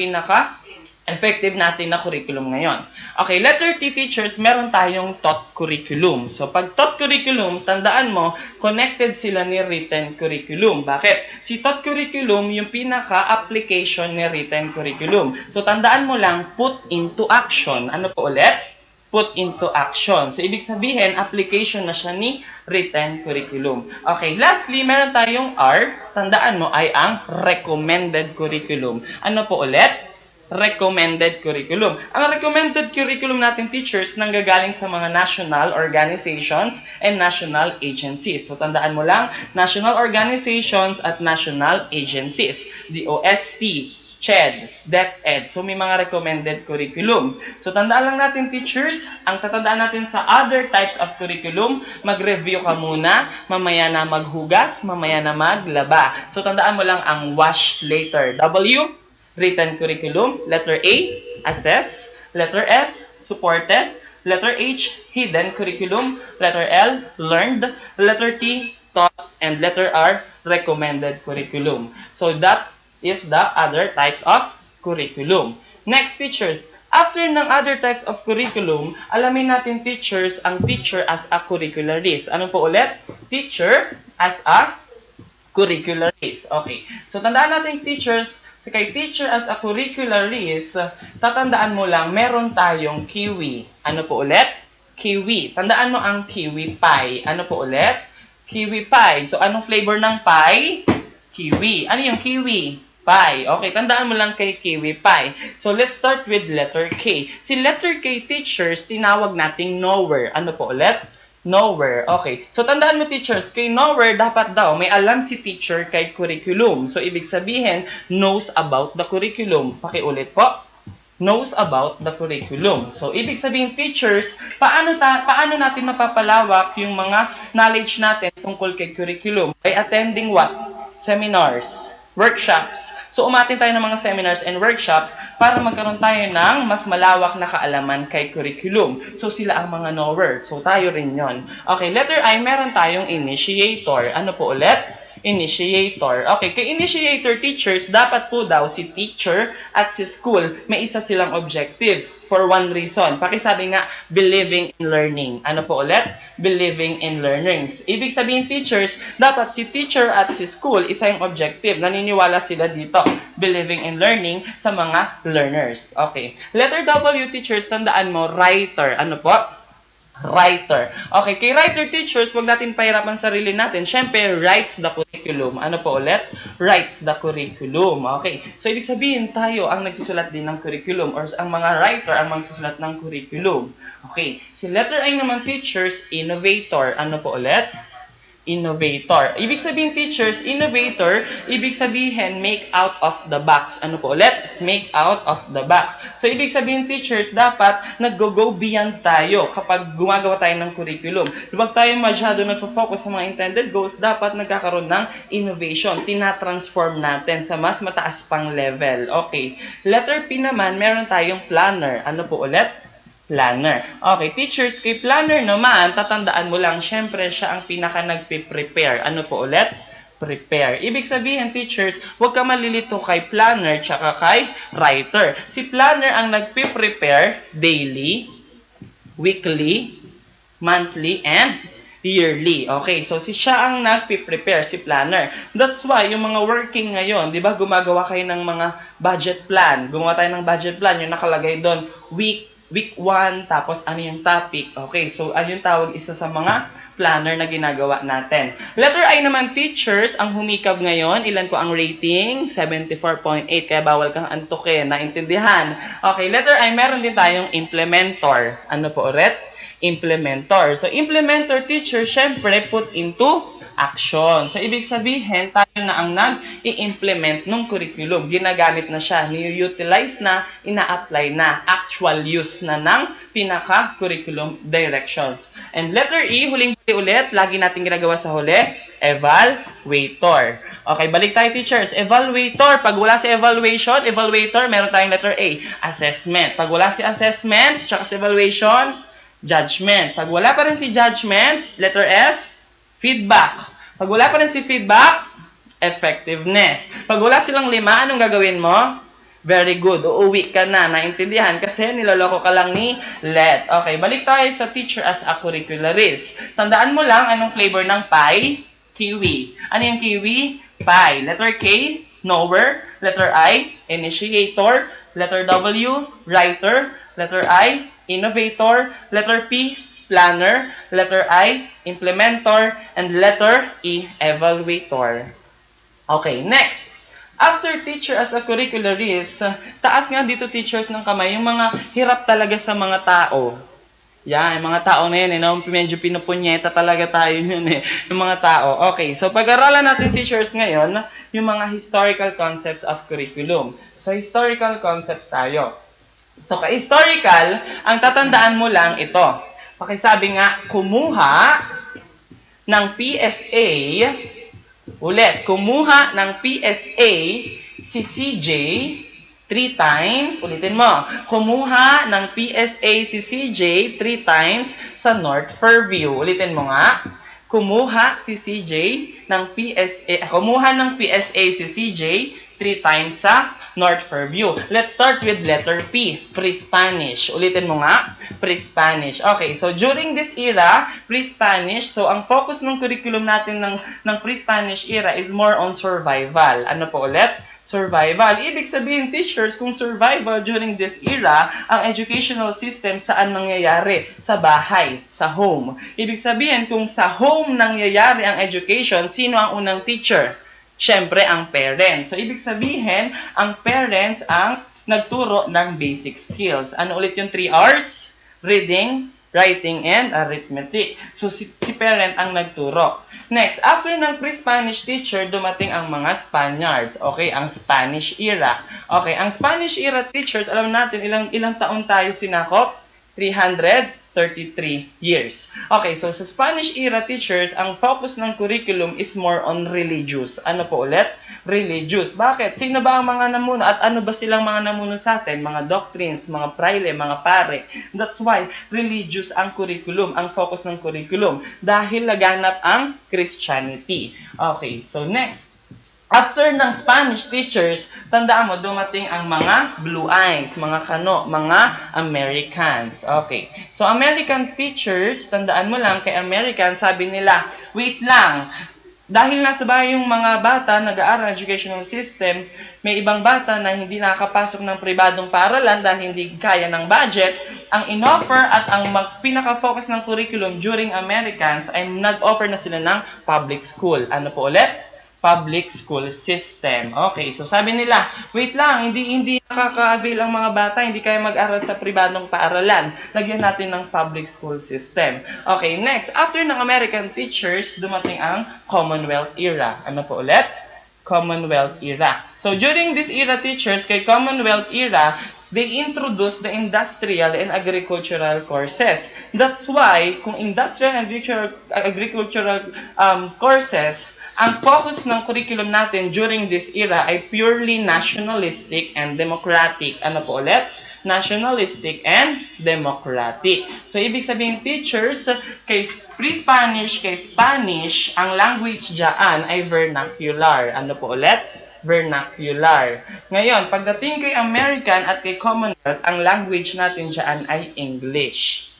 effective natin na curriculum ngayon. Okay, letter T teachers, meron tayong taught curriculum. So, pag taught curriculum, tandaan mo, connected sila ni written curriculum. Bakit? Si taught curriculum, yung pinaka-application ni written curriculum. So, tandaan mo lang, put into action. Ano po ulit? Put into action. So, ibig sabihin, application na siya ni written curriculum. Okay, lastly, meron tayong R. Tandaan mo, ay ang recommended curriculum. Ano po ulit? Recommended curriculum. Ang recommended curriculum natin, teachers, nanggagaling sa mga national organizations and national agencies. So, tandaan mo lang, national organizations at national agencies. DOST, CHED, DepEd. So, may mga recommended curriculum. So, tandaan lang natin, teachers, ang tatandaan natin sa other types of curriculum, mag-review ka muna, mamaya na maghugas, mamaya na maglaba. So, tandaan mo lang ang wash later. W, written curriculum. Letter A, assess. Letter S, supported. Letter H, hidden curriculum. Letter L, learned. Letter T, taught. And letter R, recommended curriculum. So, that is the other types of curriculum. Next, teachers. After ng other types of curriculum, alamin natin, teachers, ang teacher as a curricularist. Ano po ulit? Teacher as a curricularist. Okay. So, tandaan natin, teachers, kay teacher as a curricularist, tatandaan mo lang, meron tayong kiwi. Ano po ulit? Kiwi. Tandaan mo ang kiwi pie. Ano po ulit? Kiwi pie. So, anong flavor ng pie? Kiwi. Ano yung kiwi? Pie. Okay, tandaan mo lang kay kiwi pie. So, let's start with letter K. Si letter K, teachers, tinawag nating nowhere. Ano po ulit? Nowhere. Okay. So, tandaan mo, teachers, kay nowhere, dapat daw may alam si teacher kay curriculum. So, ibig sabihin, knows about the curriculum. Pakiulit po. Knows about the curriculum. So, ibig sabihin, teachers, paano natin mapapalawak yung mga knowledge natin tungkol kay curriculum? By attending what? Seminars, workshops. So, umatin tayo ng mga seminars and workshops para magkaroon tayo ng mas malawak na kaalaman kay curriculum. So, sila ang mga knower. So, tayo rin yon. Okay, letter I, meron tayong initiator. Ano po ulit? Initiator. Okay, kay initiator, teachers, dapat po daw si teacher at si school, may isa silang objective for one reason. Pakisabi nga, believing in learning. Ano po ulit? Believing in learning. Ibig sabihin, teachers, dapat si teacher at si school, isa yung objective. Naniniwala sila dito. Believing in learning sa mga learners. Okay. Letter W, teachers, tandaan mo, writer. Ano po? Writer. Okay, kay writer, teachers, wag natin pahirapan sarili natin. Siyempre, writes the curriculum. Ano po ulit? Writes the curriculum. Okay. So, ibig sabihin, tayo ang nagsusulat din ng curriculum or ang mga writer ang magsusulat ng curriculum. Okay. Si letter I naman, teachers, innovator. Ano po ulit? Innovator. Ibig sabihin, teachers, innovator, ibig sabihin, make out of the box. Ano po ulit? Make out of the box. So, ibig sabihin, teachers, dapat nag-go beyond tayo kapag gumagawa tayo ng curriculum. Huwag tayo masyado nagpo-focus sa mga intended goals, dapat nagkakaroon ng innovation. Tina-transform natin sa mas mataas pang level. Okay. Letter P naman, meron tayong planner. Ano po ulit? Planner. Okay, teachers, kay planner naman, tatandaan mo lang, syempre, siya ang pinaka nagpe-prepare. Ano po ulit? Prepare. Ibig sabihin, teachers, huwag ka malilito kay planner tsaka kay writer. Si planner ang nagpe-prepare daily, weekly, monthly, and yearly. Okay, so siya ang nagpe-prepare, si planner. That's why, yung mga working ngayon, di ba, gumagawa kayo ng mga budget plan. Gumawa tayo ng budget plan, yung nakalagay doon, week 1, tapos ano yung topic. Okay, so ano yung tawag, isa sa mga planner na ginagawa natin. Letter I naman, teachers, ang humikab ngayon, ilan ko ang rating? 74.8, kaya bawal kang antukin, naintindihan. Okay, letter I, meron din tayong implementor. Ano po ulit? Implementor. So, implementor, teacher, syempre, put into action. So, ibig sabihin, tayo na ang nag-i-implement ng curriculum. Ginagamit na siya, ni-utilize na, ina-apply na, actual use na ng pinaka-curriculum directions. And letter E, huling ulit, lagi natin ginagawa sa huli, evaluator. Okay, balik tayo, teachers. Evaluator, pag wala si evaluator, meron tayong letter A, assessment. Pag wala si assessment, tsaka si evaluation, Judgment. Pag wala pa rin si judgment, letter F, feedback. Pag wala pa rin si feedback, effectiveness. Pag wala silang 5, anong gagawin mo? Very good. Uuwi ka na. Naintindihan? Kasi niloloko ka lang ni Let. Okay, balik tayo sa teacher as a curricularist. Tandaan mo lang anong flavor ng pie? Kiwi. Ano yung kiwi? Pie. Letter K, knower. Letter I, initiator. Letter W, writer. Letter I, innovator. Letter P, planner. Letter I, implementer. And letter E, evaluator. Okay, next. After teacher as a curricularist, taas nga dito teachers ng kamay, yung mga hirap talaga sa mga tao. Yan, yung mga tao na yun, no? Medyo pinupunyeta talaga tayo yun, yung mga tao. Okay, so pag-aralan natin teachers ngayon, yung mga historical concepts of curriculum. So, historical concepts tayo. So, ka-historical, ang tatandaan mo lang ito. Pakisabi nga, kumuha ng PSA. Ulit, kumuha ng PSA si CJ 3 times. Ulitin mo. Kumuha ng PSA si CJ 3 times sa North Fairview. Ulitin mo nga. Kumuha si CJ ng PSA, kumuha ng PSA si CJ 3 times sa North Fairview. Let's start with letter P, pre-Spanish. Ulitin mo nga, pre-Spanish. Okay, so during this era, pre-Spanish, so ang focus ng curriculum natin ng pre-Spanish era is more on survival. Ano po ulit? Survival. Ibig sabihin, teachers, kung survival during this era, ang educational system saan nangyayari? Sa bahay, sa home. Ibig sabihin, kung sa home nangyayari ang education, sino ang unang teacher? Siyempre, ang parents. So, ibig sabihin, ang parents ang nagturo ng basic skills. Ano ulit yung 3 R's? Reading, writing, and arithmetic. So, si parent ang nagturo. Next, after ng pre-Spanish teacher, dumating ang mga Spaniards. Okay, ang Spanish era. Okay, ang Spanish era teachers, alam natin, ilang taon tayo sinakop? 333 years. Okay, so sa Spanish era teachers, ang focus ng curriculum is more on religious. Ano po ulit? Religious. Bakit? Sino ba ang mga namuno? At ano ba silang mga namuno sa atin? Mga doctrines, mga praile, mga pare. That's why religious ang curriculum, ang focus ng curriculum. Dahil laganap ang Christianity. Okay, so next. After ng Spanish teachers, tandaan mo, dumating ang mga blue eyes, mga kano, mga Americans. Okay. So, Americans teachers, tandaan mo lang, kay Americans, sabi nila, wait lang, dahil nasa bahay yung mga bata, nag-aaral educational system, may ibang bata na hindi nakakapasok ng pribadong paaralan dahil hindi kaya ng budget, ang in-offer at ang pinaka-focus ng curriculum during Americans ay nag-offer na sila ng public school. Ano po ulit? Public school system. Okay, so sabi nila, wait lang, hindi nakaka-avail ang mga bata, hindi kaya mag-aral sa pribadong paaralan. Lagyan natin ng public school system. Okay, next, after ng American teachers, dumating ang Commonwealth era. Ano po ulit? Commonwealth era. So during this era teachers, kay Commonwealth era, they introduced the industrial and agricultural courses. That's why, kung industrial and agricultural courses, ang focus ng curriculum natin during this era ay purely nationalistic and democratic. Ano po ulit? Nationalistic and democratic. So, ibig sabihin, teachers, kay pre-Spanish, kay Spanish, ang language dyan ay vernacular. Ano po ulit? Vernacular. Ngayon, pagdating kay American at kay Commonwealth, ang language natin dyan ay English.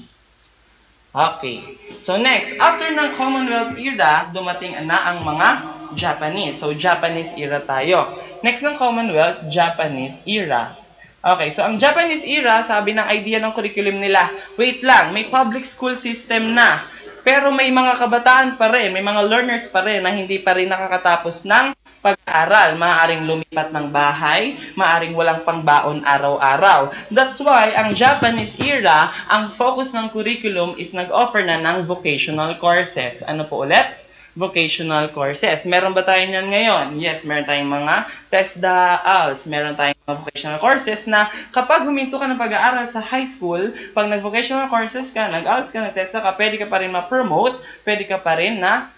Okay. So next, after ng Commonwealth era, dumating na ang mga Japanese. So Japanese era tayo. Next ng Commonwealth, Japanese era. Okay, so ang Japanese era, sabi ng idea ng curriculum nila, wait lang, may public school system na. Pero may mga kabataan pa rin, may mga learners pa rin na hindi pa rin nakakatapos ng pag-aaral. Maaaring lumipat ng bahay, maaaring walang pangbaon araw-araw. That's why, ang Japanese era, ang focus ng curriculum is nag-offer na ng vocational courses. Ano po ulit? Vocational courses. Meron ba tayo niyan ngayon? Yes, meron tayong mga TESDA-ALS. Meron tayong mga vocational courses na kapag huminto ka ng pag-aaral sa high school, pag nag-vocational courses ka, nag-ALS ka, nag-TESDA ka, pwede ka pa rin ma-promote, pwede ka pa rin na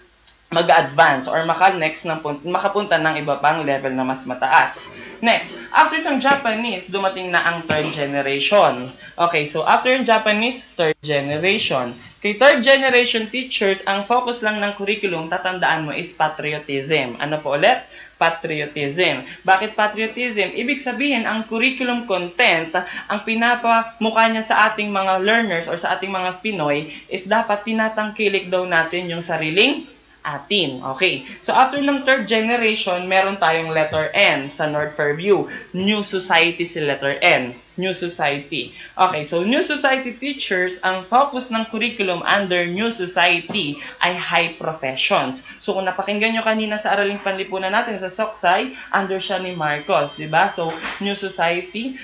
mag-advance or makapunta ng iba pang level na mas mataas. Next, after ng Japanese, dumating na ang third generation. Okay, so after yung Japanese, third generation. Kay third generation teachers, ang focus lang ng curriculum, tatandaan mo, is patriotism. Ano po ulit? Patriotism. Bakit patriotism? Ibig sabihin, ang curriculum content, ang pinapamukha niya sa ating mga learners or sa ating mga Pinoy, is dapat tinatangkilik daw natin yung sariling atin. Okay. So, after ng third generation, meron tayong letter N sa North Fairview. New Society si letter N. New Society. Okay. So, New Society teachers, ang focus ng curriculum under New Society ay high professions. So, kung napakinggan nyo kanina sa araling panlipunan natin sa Soksay, under siya ni Marcos. Diba? So, New Society,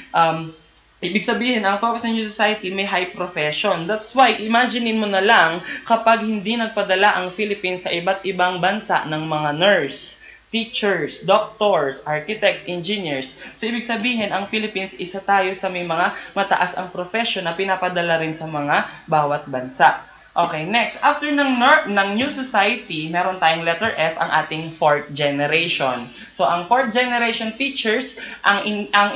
ibig sabihin, ang focus ng New Society may high profession. That's why, imaginein mo na lang kapag hindi nagpadala ang Philippines sa iba't ibang bansa ng mga nurse, teachers, doctors, architects, engineers. So, ibig sabihin, ang Philippines, isa tayo sa may mga mataas ang profession na pinapadala rin sa mga bawat bansa. Okay, next. After ng New Society, meron tayong letter F, ang ating fourth generation. So, ang fourth generation teachers, ang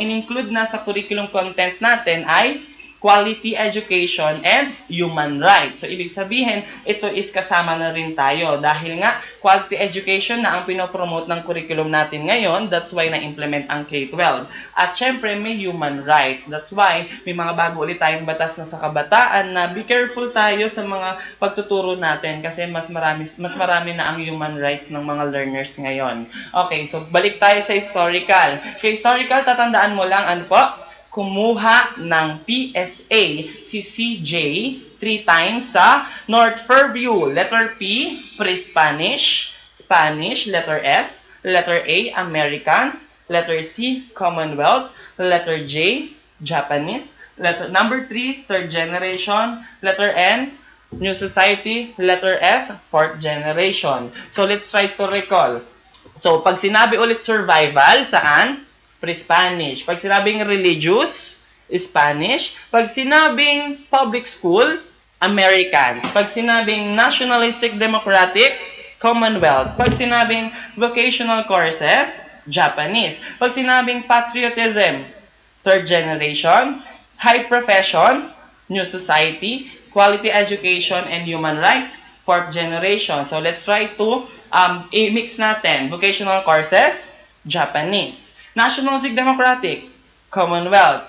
in-include na sa curriculum content natin ay quality education and human rights. So, ibig sabihin, ito is kasama na rin tayo. Dahil nga, quality education na ang pinopromote ng curriculum natin ngayon, that's why na-implement ang K-12. At syempre, may human rights. That's why, may mga bago ulit tayong batas na sa kabataan na be careful tayo sa mga pagtuturo natin kasi mas marami na ang human rights ng mga learners ngayon. Okay, so balik tayo sa historical. Sa historical, tatandaan mo lang, ano po? Kumuha ng PSA si CJ 3 times sa North Fairview. Letter P, pre-Spanish. Spanish, letter S. Letter A, Americans. Letter C, Commonwealth. Letter J, Japanese. Number 3, third generation. Letter N, New Society. Letter F, fourth generation. So, let's try to recall. So, pag sinabi ulit survival, saan? Pre-Spanish. Pag sinabing religious, Spanish. Pag sinabing public school, Americans. Pag sinabing nationalistic democratic, Commonwealth. Pag sinabing vocational courses, Japanese. Pag sinabing patriotism, third generation. High profession, New Society. Quality education and human rights, fourth generation. So let's try to i-mix natin. Vocational courses, Japanese. Nationalistic Democratic, Commonwealth.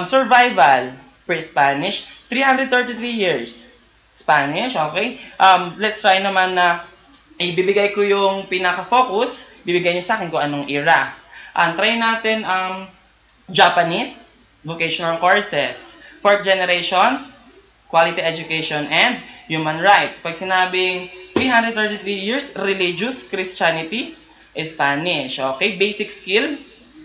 Survival, pre-Spanish, 333 years. Spanish, okay? Let's try naman na ibibigay ko yung pinaka-focus. Bibigay niyo sa akin kung anong era. Try natin Japanese, vocational courses. Fourth generation, quality education and human rights. Pag sinabing 333 years, religious, Christianity, Spanish. Okay? Basic skill,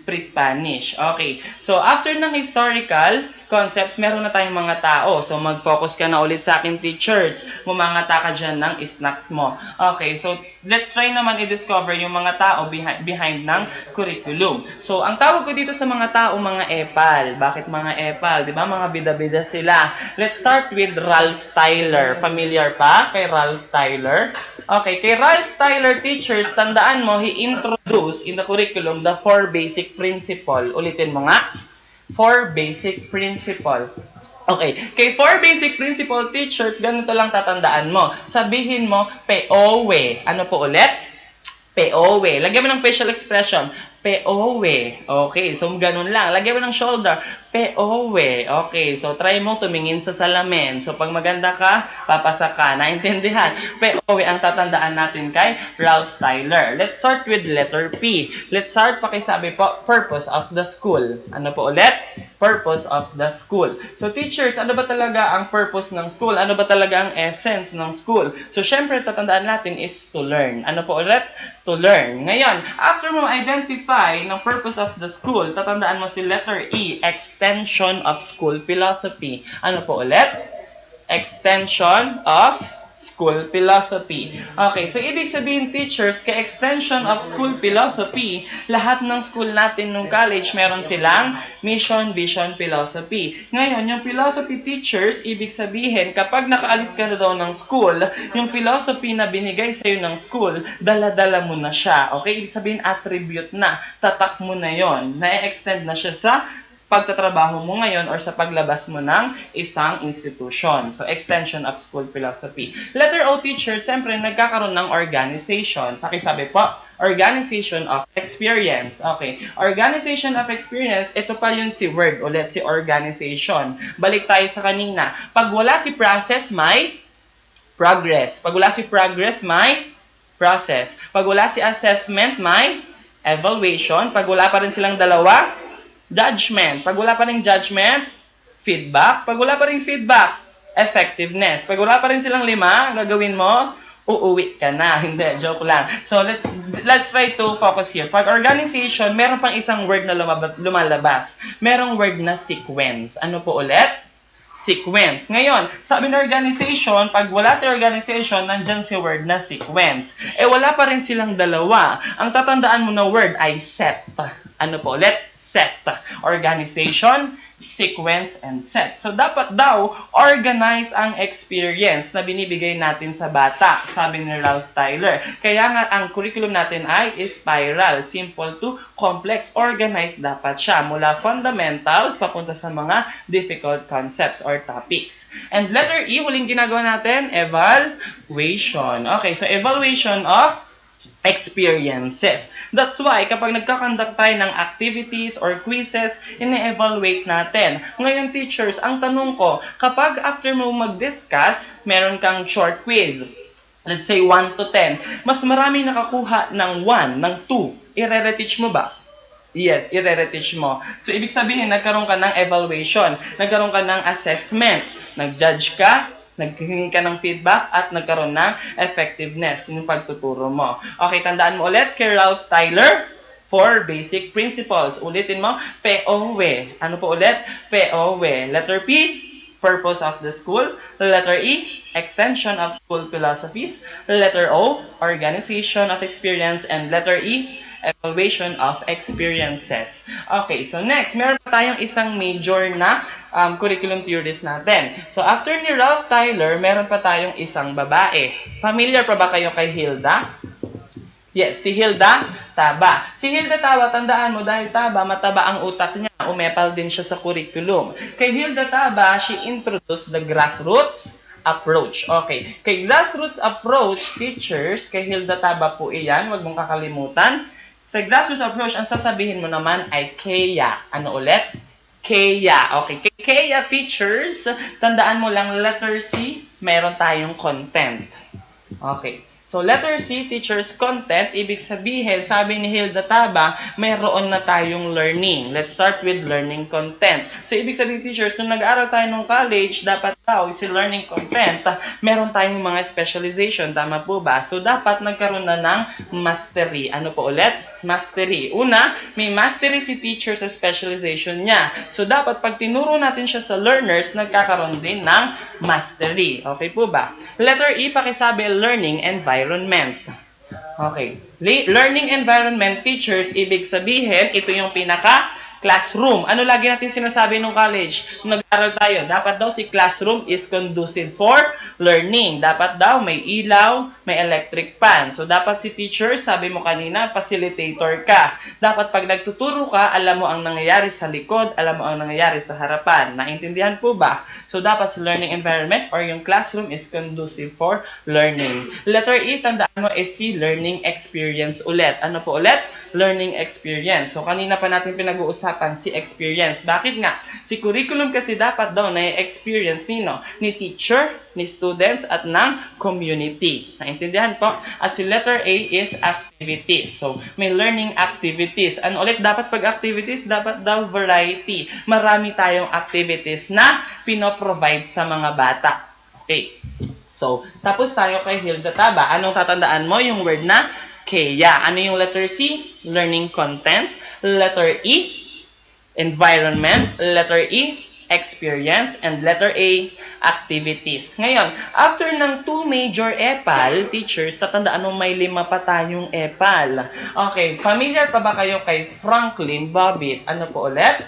pre-Spanish. Okay. So, after ng historical concepts, meron na tayong mga tao. So, mag-focus ka na ulit sa akin, teachers. Mumangata ka dyan ng snacks mo. Okay. So, let's try naman i-discover yung mga tao behind ng curriculum. So, ang tawag ko dito sa mga tao, mga epal. Bakit mga epal? Diba? Mga bida-bida sila. Let's start with Ralph Tyler. Familiar pa kay Ralph Tyler? Okay. Kay Ralph Tyler, teachers, tandaan mo, he introduced in the curriculum the 4 basic principle. Ulitin mo nga. 4 basic principle. Okay. Kay 4 basic principle, teachers, ganito lang tatandaan mo. Sabihin mo, peowe. Ano po ulit? Peowe. Lagyan mo ng facial expression. Peowe. Okay. So, ganun lang. Lagyan mo ng shoulder. Peowe. Okay. So, try mo tumingin sa salamin. So, pag maganda ka, papasa ka. Naintindihan? Peowe ang tatandaan natin kay Ralph Tyler. Let's start with letter P. Let's start pakisabi po, purpose of the school. Ano po ulit? Purpose of the school. So, teachers, ano ba talaga ang purpose ng school? Ano ba talaga ang essence ng school? So, syempre, tatandaan natin is to learn. Ano po ulit? To learn. Ngayon, after mo identify ng purpose of the school, tatandaan mo si letter E, extension of school philosophy. Ano po ulit? Extension of school philosophy. Okay, so ibig sabihin teachers, ka-extension of school philosophy, lahat ng school natin nung college, meron silang mission, vision, philosophy. Ngayon, yung philosophy teachers, ibig sabihin, kapag nakaalis ka na daw ng school, yung philosophy na binigay sa'yo ng school, dala-dala mo na siya. Okay, ibig sabihin attribute na, tatak mo na yon, na-extend na siya sa pagtatrabaho mo ngayon or sa paglabas mo ng isang institution. So, extension of school philosophy. Letter O, teacher, siyempre, nagkakaroon ng organization. Pakisabi po, organization of experience. Okay. Organization of experience, ito pa yun si word ulit, si organization. Balik tayo sa kanina. Pag wala si process, may progress. Pag wala si progress, may process. Pag wala si assessment, may evaluation. Pag wala pa rin silang dalawa, judgment. Pag wala pa rin judgment, feedback. Pag wala pa rin feedback, effectiveness. Pag wala pa rin silang lima, gagawin mo, uuwi ka na. Hindi, joke lang. So, let's try to focus here. Pag organization, meron pang isang word na lumalabas. Merong word na sequence. Ano po ulit? Sequence. Ngayon, sabi ng organization, pag wala si organization, nandyan si word na sequence. Wala pa rin silang dalawa. Ang tatandaan mo na word ay set. Ano po ulit? Set. Organization, sequence, and set. So, dapat daw, organize ang experience na binibigay natin sa bata, sabi ni Ralph Tyler. Kaya nga, ang curriculum natin ay spiral, simple to complex, organized dapat siya, mula fundamentals, papunta sa mga difficult concepts or topics. And letter E, huling ginagawa natin, evaluation. Okay, so evaluation of experiences. That's why, kapag nagkakandak tayo ng activities or quizzes, ine-evaluate natin. Ngayon, teachers, ang tanong ko, kapag after mo mag-discuss, meron kang short quiz, let's say 1 to 10, mas marami nakakuha ng 1, ng 2, i-re-teach mo ba? Yes, i-re-teach mo. So, ibig sabihin, nagkaroon ka ng evaluation, nagkaroon ka ng assessment, nag-judge ka, naghingi ka ng feedback, at nagkaroon ng effectiveness yung pagtuturo mo. Okay, tandaan mo ulit kay Ralph Tyler, 4 basic principles. Ulitin mo, POW. Ano po ulit? POW. Letter P, purpose of the school. Letter E, extension of school philosophies. Letter O, organization of experience. And letter E, evaluation of experiences. Okay, so next, meron pa tayong isang major na curriculum theories natin. So, after ni Ralph Tyler, meron pa tayong isang babae. Familiar pa ba kayo kay Hilda? Yes, si Hilda Taba. Si Hilda Taba, tandaan mo, dahil Taba, mataba ang utak niya, umepal din siya sa curriculum. Kay Hilda Taba, she introduced the grassroots approach. Okay, kay grassroots approach, teachers, kay Hilda Taba po iyan, huwag mong kakalimutan. Sa grassroots approach, ang sasabihin mo naman ay KEA. Ano ulit? KEA. Okay, kay KEA, teachers, tandaan mo lang, letter C, meron tayong content. Okay. So, letter C, teachers, content, ibig sabihin, sabi ni Hilda Taba, mayroon na tayong learning. Let's start with learning content. So, ibig sabihin, teachers, nung nag-aaral tayo ng college, dapat daw, si learning content, meron tayong mga specialization. Tama po ba? So, dapat nagkaroon na ng mastery. Ano po ulit? Mastery. Una, may mastery si teacher sa specialization niya. So, dapat pag tinuro natin siya sa learners, nagkakaroon din ng mastery. Okay po ba? Letter E, pakisabi, learning environment. Okay. Learning environment, teachers, ibig sabihin, ito yung pinaka-classroom. Ano lagi natin sinasabi nung college? Nung nag-aaral tayo, dapat daw si classroom is conducive for learning. Dapat daw may ilaw, may electric fan. So, dapat si teacher, sabi mo kanina, facilitator ka. Dapat pag nagtuturo ka, alam mo ang nangyayari sa likod, alam mo ang nangyayari sa harapan. Naintindihan po ba? So, dapat si learning environment or yung classroom is conducive for learning. Letter E, tandaan mo is si learning experience ulit. Ano po ulit? Learning experience. So, kanina pa natin pinag-uusapan si experience. Bakit nga? Si curriculum kasi dapat daw na experience nino? Ni teacher, ni students, at ng community. Naintindihan po? At si letter A is activities. So, may learning activities. Ano ulit dapat pag activities? Dapat daw variety. Marami tayong activities na pinoprovide sa mga bata. Okay. So, tapos tayo kay Hilda Taba. Anong tatandaan mo? Yung word na KEA. Ano yung letter C? Learning content. Letter E, environment. Letter E, experience, and letter A, activities. Ngayon, after ng 2 major EPAL, teachers, tatandaan mo may 5 pa tayong EPAL. Okay, familiar pa ba kayo kay Franklin Babbitt? Ano po ulit?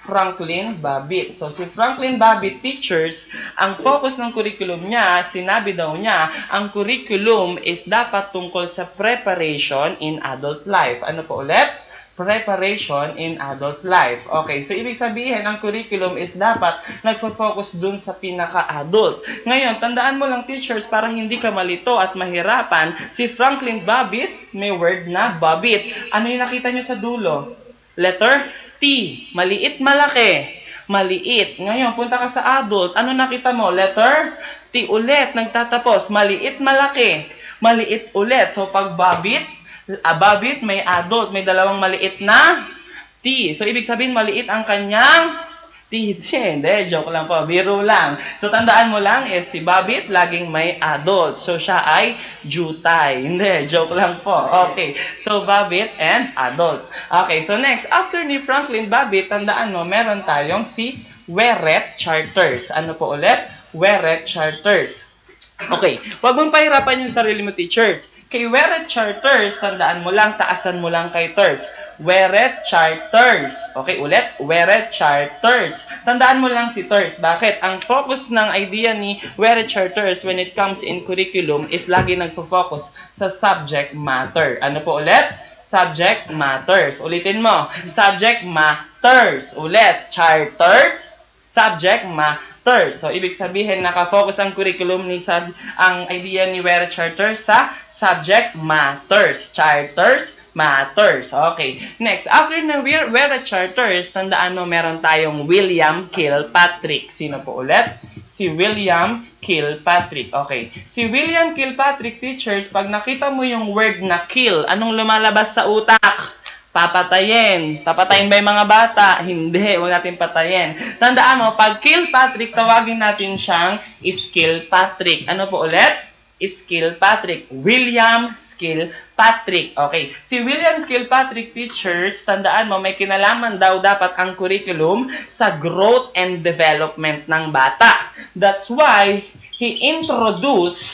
Franklin Babbitt. So, si Franklin Babbitt, teachers, ang focus ng curriculum niya, sinabi daw niya, ang curriculum is dapat tungkol sa preparation in adult life. Ano po ulit? Preparation in adult life. Okay, so ibig sabihin, ang curriculum is dapat nagpo-focus dun sa pinaka-adult. Ngayon, tandaan mo lang, teachers, para hindi ka malito at mahirapan, si Franklin Babbitt, may word na Babbitt. Ano yung nakita nyo sa dulo? Letter T. Maliit, malaki. Maliit. Ngayon, punta ka sa adult. Ano nakita mo? Letter T ulit. Nagtatapos. Maliit, malaki. Maliit ulit. So, pag Babbitt, Babbitt, may adult, may dalawang maliit na T. So, ibig sabihin, maliit ang kanyang T. Hindi, joke lang po, biro lang. So, tandaan mo lang, si Babbitt, laging may adult. So, siya ay jutay. Hindi, joke lang po. Okay, so, Babbitt and adult. Okay, so next, after ni Franklin Babbitt, tandaan mo, meron tayong si Weret Charters. Ano po ulit? Weret Charters. Okay, huwag mong pahirapan yung sarili mo, teachers. Kay Weret Charters, tandaan mo lang, taasan mo lang kay Ters. Weret Charters. Okay, ulit. Weret Charters. Tandaan mo lang si Ters. Bakit? Ang focus ng idea ni Weret Charters when it comes in curriculum is lagi nagpo-focus sa subject matter. Ano po ulit? Subject matters. Ulitin mo. Subject matters. Ulit. Charters. Subject matters. So, ibig sabihin, nakafocus ang curriculum ang idea ni Weret Charters sa subject matters. Charters matters. Okay. Next, after na Weret Charters, tandaan mo, meron tayong William Kilpatrick. Sino po ulit? Si William Kilpatrick. Okay. Si William Kilpatrick, teachers, pag nakita mo yung word na kill, anong lumalabas sa utak? Papatayin. Papatayin ba yung mga bata? Hindi. Huwag natin patayin. Tandaan mo, pag Kilpatrick, tawagin natin siyang Skillpatrick. Ano po ulit? Skillpatrick. William Skillpatrick. Okay. Si William Skillpatrick, teachers, tandaan mo, may kinalaman daw dapat ang curriculum sa growth and development ng bata. That's why he introduced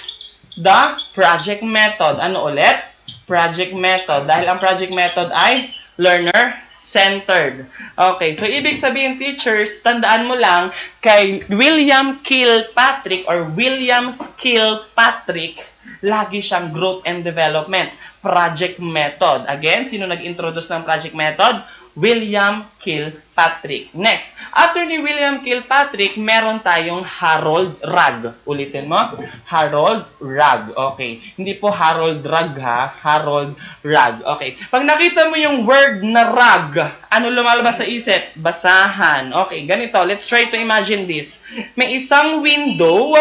the project method. Ano ulit? Project method. Dahil ang project method ay learner-centered. Okay, so ibig sabihin, teachers, tandaan mo lang, kay William Kilpatrick or William Skillpatrick, lagi siyang growth and development. Project method. Again, sino nag-introduce ng project method? William Kilpatrick. Next, after ni William Kilpatrick, meron tayong Harold Rugg. Ulitin mo, Harold Rugg. Okay, hindi po Harold Rugg ha, Harold Rugg. Okay, pag nakita mo yung word na rug, ano lumalabas sa isip? Basahan. Okay, ganito, let's try to imagine this. May isang window,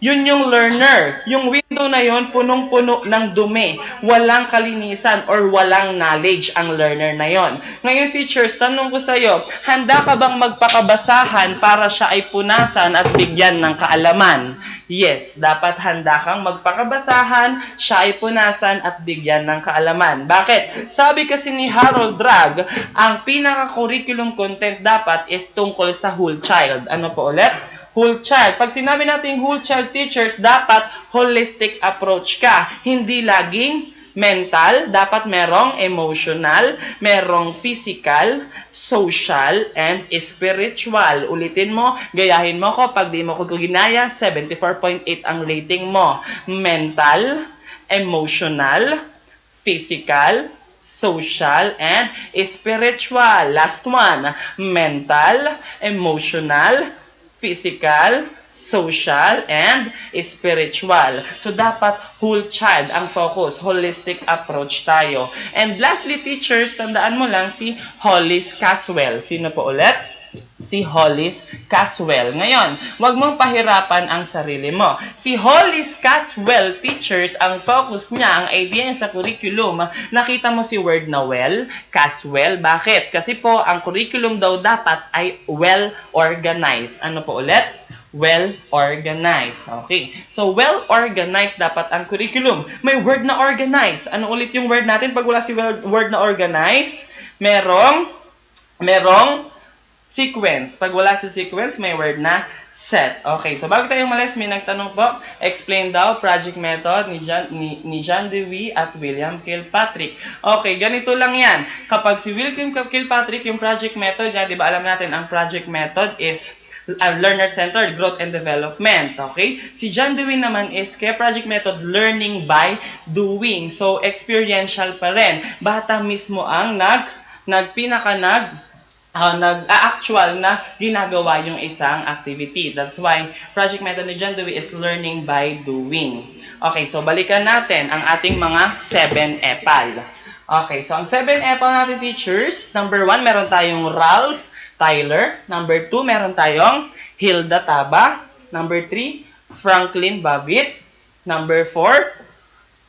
yun yung learner. Yung window na yun, punong-puno ng dumi. Walang kalinisan or walang knowledge ang learner na yun. Ngayon, teachers, tanong ko sa'yo, handa ka bang magpakabasahan para siya ay punasan at bigyan ng kaalaman? Yes, dapat handa kang magpakabasahan, siya ay punasan at bigyan ng kaalaman. Bakit? Sabi kasi ni Harold Rugg, ang pinaka-curriculum content dapat is tungkol sa whole child. Ano po ulit? Whole child. Pag sinabi natin whole child, teachers, dapat holistic approach ka. Hindi laging mental, dapat merong emotional, merong physical, social, and spiritual. Ulitin mo, gayahin mo ko. Pag di mo ko ginaya, 74.8 ang rating mo. Mental, emotional, physical, social, and spiritual. Last one, mental, emotional, physical, social, and spiritual. So, dapat whole child ang focus. Holistic approach tayo. And lastly, teachers, tandaan mo lang si Hollis Caswell. Sino po ulit? Si Hollis Caswell. Ngayon, wag mong pahirapan ang sarili mo. Si Hollis Caswell, teachers, ang focus niya, ang idea niya sa curriculum, nakita mo si word na well, Caswell. Bakit? Kasi po, ang curriculum daw dapat ay well-organized. Ano po ulit? Well-organized. Okay. So, well-organized dapat ang curriculum. May word na organized. Ano ulit yung word natin pag wala si word na organized? Merong sequence. Pag wala si sequence, may word na set. Okay, so bago tayo umalis, may nagtanong po, explain daw project method ni John Dewey at William Kilpatrick. Okay, ganito lang yan. Kapag si William Kilpatrick, yung project method niya, di ba alam natin, ang project method is learner-centered growth and development. Okay? Si John Dewey naman is kaya project method learning by doing. So, experiential pa rin. Bata mismo ang actual na ginagawa yung isang activity. That's why project method ni John Dewey is learning by doing. Okay, so balikan natin ang ating mga 7 EPAL. Okay, so ang 7 EPAL natin, teachers, number 1, meron tayong Ralph Tyler. Number 2, meron tayong Hilda Taba. Number 3, Franklin Babbitt. Number 4,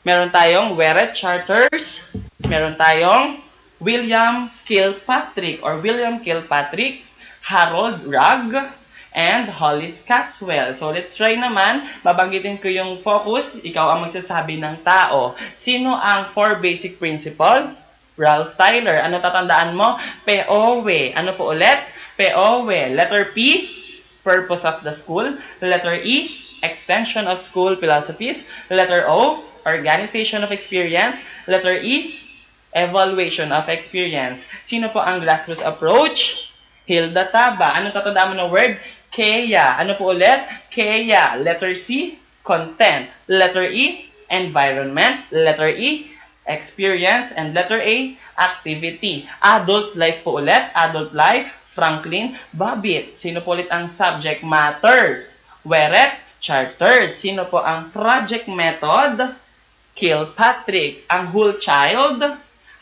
meron tayong Weret Charters. Meron tayong William Kilpatrick, Harold Rugg, and Hollis Caswell. So, let's try naman. Babanggitin ko yung focus. Ikaw ang magsasabi ng tao. Sino ang 4 basic principle? Ralph Tyler. Ano tatandaan mo? POW. Ano po ulit? POW. Letter P, purpose of the school. Letter E, extension of school philosophies. Letter O, organization of experience. Letter E, evaluation of experience. Sino po ang grassroots approach? Hilda Taba. Ano tatandaan mo ng word? Kea. Ano po ulit? Kea. Letter C, content. Letter E, environment. Letter E, experience. And letter A, activity. Adult life po ulit. Adult life, Franklin Babbitt. Sino po ulit ang subject? Matters. Weret Charters. Sino po ang project method? Kilpatrick. Ang whole child?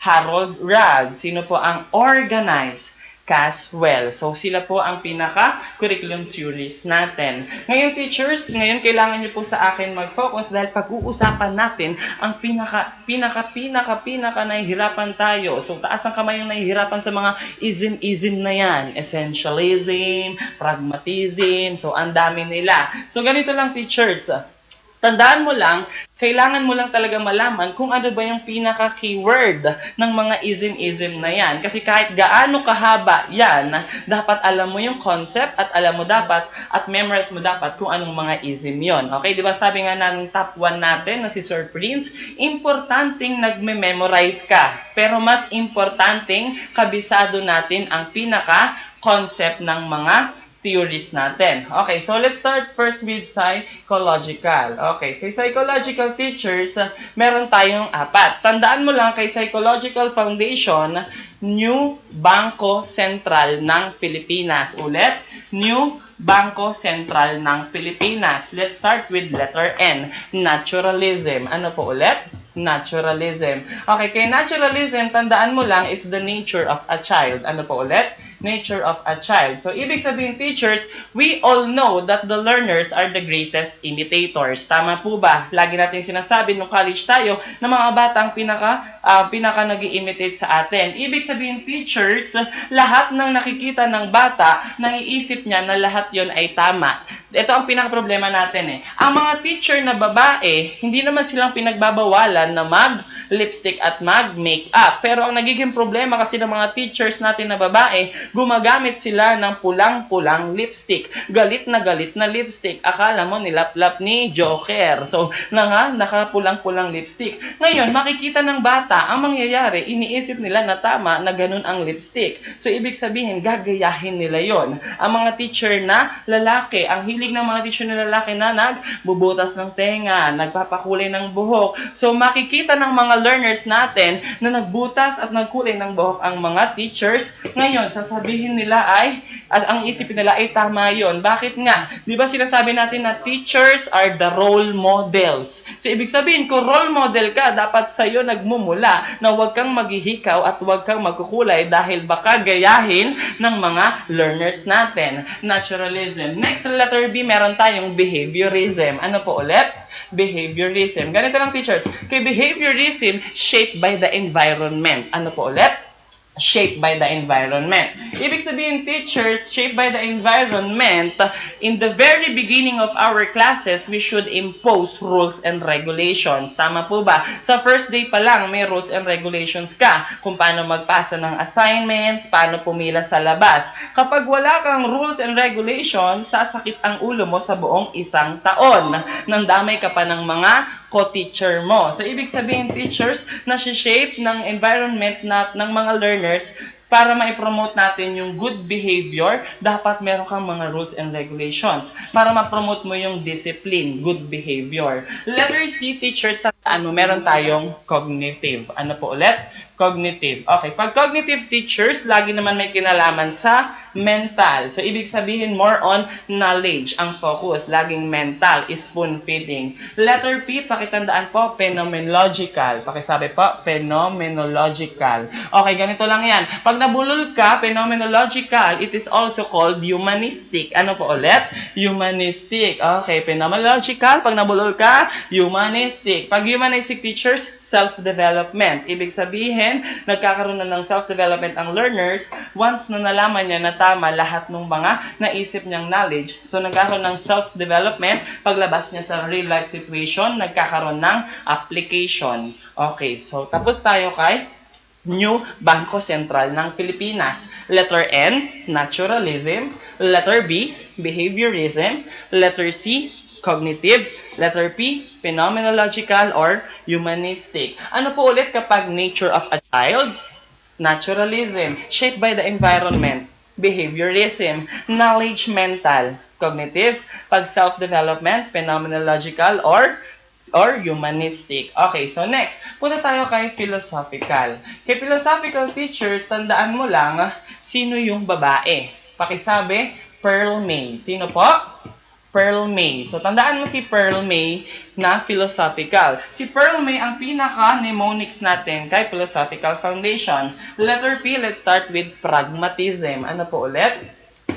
Harold Rugg. Sino po ang organize? Caswell. So, sila po ang pinaka-curriculum theories natin. Ngayon, teachers, ngayon kailangan niyo po sa akin mag-focus dahil pag-uusapan natin ang pinaka nahihirapan tayo. So, taas ng kamay yung nahihirapan sa mga ism na yan. Essentialism, pragmatism. So, ang dami nila. So, ganito lang, teachers. Tandaan mo lang, kailangan mo lang talaga malaman kung ano ba yung pinaka-keyword ng mga ism na yan. Kasi kahit gaano kahaba yan, dapat alam mo yung concept at alam mo dapat at memorize mo dapat kung anong mga ism yon. Okay, di ba sabi nga ng top 1 natin na si Sir Prince, importanteng nagme-memorize ka. Pero mas importanteng kabisado natin ang pinaka-concept ng mga theories natin. Okay, so let's start first with psychological. Okay, kay psychological teachers, meron tayong 4. Tandaan mo lang, kay psychological foundation, New Bangko Sentral ng Pilipinas. Ulit, New Bangko Sentral ng Pilipinas. Let's start with letter N, naturalism. Ano po ulit? Naturalism. Okay, kay naturalism, tandaan mo lang is the nature of a child. Ano po ulit? Nature of a child. So, ibig sabihin, teachers, we all know that the learners are the greatest imitators. Tama po ba? Lagi natin sinasabi nung college tayo na mga batang pinaka nag-i-imitate sa atin. Ibig sabihin, teachers, lahat ng nakikita ng bata, naiisip niya na lahat yon ay tama. Ito ang pinaka-problema natin eh. Ang mga teacher na babae, hindi naman silang pinagbabawalan na mag-lipstick at mag-makeup. Pero ang nagiging problema kasi ng mga teachers natin na babae, gumagamit sila ng pulang-pulang lipstick. Galit na lipstick. Akala mo nilaplap ni Joker. So, nakapulang-pulang lipstick. Ngayon, makikita ng bata, ang mangyayari, iniisip nila na tama na ganun ang lipstick. So, ibig sabihin, gagayahin nila yon. Ang mga teacher na lalaki, ang hilig ng mga teacher na lalaki na nagbubutas ng tenga, nagpapakulay ng buhok. So, makikita ng mga learners natin na nagbutas at nagkulay ng buhok ang mga teachers. Ngayon, sasabihin nila ay, ang isipin nila ay tama yon. Bakit nga? Di ba sinasabi natin na teachers are the role models? So, ibig sabihin, kung role model ka, dapat sa'yo nagmumula na huwag kang maghihikaw at huwag kang magkukulay dahil baka gayahin ng mga learners natin. Naturalism. Next, letter B, meron tayong behaviorism. Ano po ulit? Behaviorism. Ganito lang, teachers. Kay behaviorism, shaped by the environment. Ano po ulit? shaped by the environment. Ibig sabihin, teachers, shaped by the environment, in the very beginning of our classes, we should impose rules and regulations. Tama po ba? Sa first day pa lang, may rules and regulations ka kung paano magpasa ng assignments, paano pumila sa labas. Kapag wala kang rules and regulations, sasakit ang ulo mo sa buong isang taon. Nang damay ka pa ng mga co-teacher mo. So, ibig sabihin, teachers, na-shape ng environment ng mga learners para ma-promote natin yung good behavior, dapat meron kang mga rules and regulations. Para ma-promote mo yung discipline, good behavior. Letter C, teachers, meron tayong cognitive. Ano po ulit? Cognitive. Okay, pag cognitive teachers, lagi naman may kinalaman sa mental. So, ibig sabihin, more on knowledge ang focus. Laging mental, spoon feeding. Letter P, pakitandaan po, phenomenological. Pakisabi po, phenomenological. Okay, ganito lang yan. Pag nabulol ka, phenomenological, it is also called humanistic. Ano po ulit? Humanistic. Okay, phenomenological, pag nabulol ka, humanistic. Pag humanistic teachers, self-development. Ibig sabihin, nagkakaroon na ng self-development ang learners once na nalaman niya na tama lahat ng mga naisip niyang knowledge. So, nagkakaroon ng self-development. Paglabas niya sa real-life situation, nagkakaroon ng application. Okay, so tapos tayo kay New Bangko Sentral ng Pilipinas. Letter N, naturalism. Letter B, behaviorism. Letter C, cognitive. Letter P, phenomenological or humanistic. Ano po ulit kapag nature of a child? Naturalism, shaped by the environment. Behaviorism, knowledge mental. Cognitive, pag self-development, phenomenological or humanistic. Okay, so next, punta tayo kay philosophical. Kay philosophical teachers, tandaan mo lang, sino yung babae? Pakisabi, Pearl May. Sino po? Pearl May. So, tandaan mo si Pearl May na philosophical. Si Pearl May ang pinaka-mnemonics natin kay Philosophical Foundation. Letter P, let's start with pragmatism. Ano po ulit?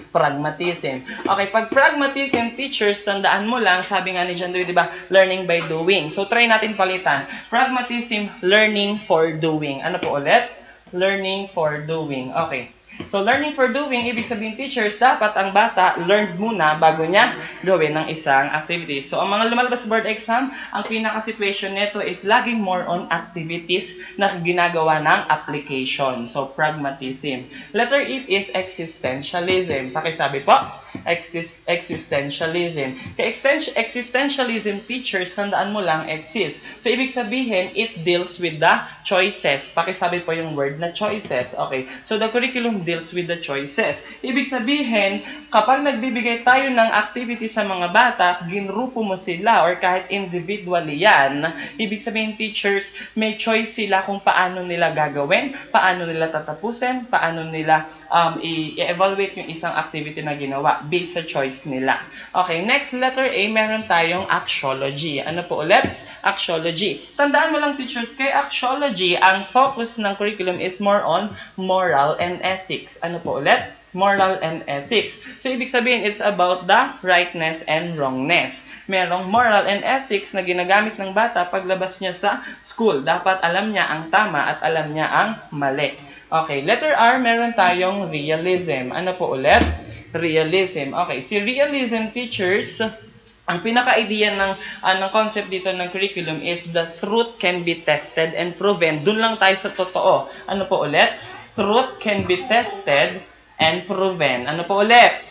Pragmatism. Okay, pag pragmatism, teachers, tandaan mo lang, sabi nga ni John Dewey, di ba, learning by doing. So, try natin palitan. Pragmatism, learning for doing. Ano po ulit? Learning for doing. Okay. So, learning for doing, ibig sabihin, teachers, dapat ang bata learned muna bago niya gawin ng isang activity. So, ang mga lumalabas sa board exam, ang pinaka-situation nito is laging more on activities na ginagawa ng application. So, pragmatism. Letter E is existentialism. Pakisabi po, existentialism. Kaya existentialism, teachers, tandaan mo lang, exist. So, ibig sabihin, it deals with the choices. Pakisabi po yung word na choices. Okay. So, the curriculum deals with the choices. Ibig sabihin, kapag nagbibigay tayo ng activity sa mga bata, ginrupo mo sila or kahit individually yan, ibig sabihin, teachers, may choice sila kung paano nila gagawin, paano nila tatapusin, paano nila i-evaluate yung isang activity na ginawa based sa choice nila. Okay, next, letter A, meron tayong axiology. Ano po ulit? Axiology. Tandaan mo lang, teachers, kay axiology, ang focus ng curriculum is more on moral and ethics. Ano po ulit? Moral and ethics. So, ibig sabihin, it's about the rightness and wrongness. Merong moral and ethics na ginagamit ng bata paglabas niya sa school. Dapat alam niya ang tama at alam niya ang mali. Okay, letter R, meron tayong realism. Ano po ulit? Realism. Okay, si realism, teachers, ang pinaka-idea ng concept dito ng curriculum is the truth can be tested and proven. Doon lang tayo sa totoo. Ano po ulit? Truth can be tested and proven. Ano po ulit?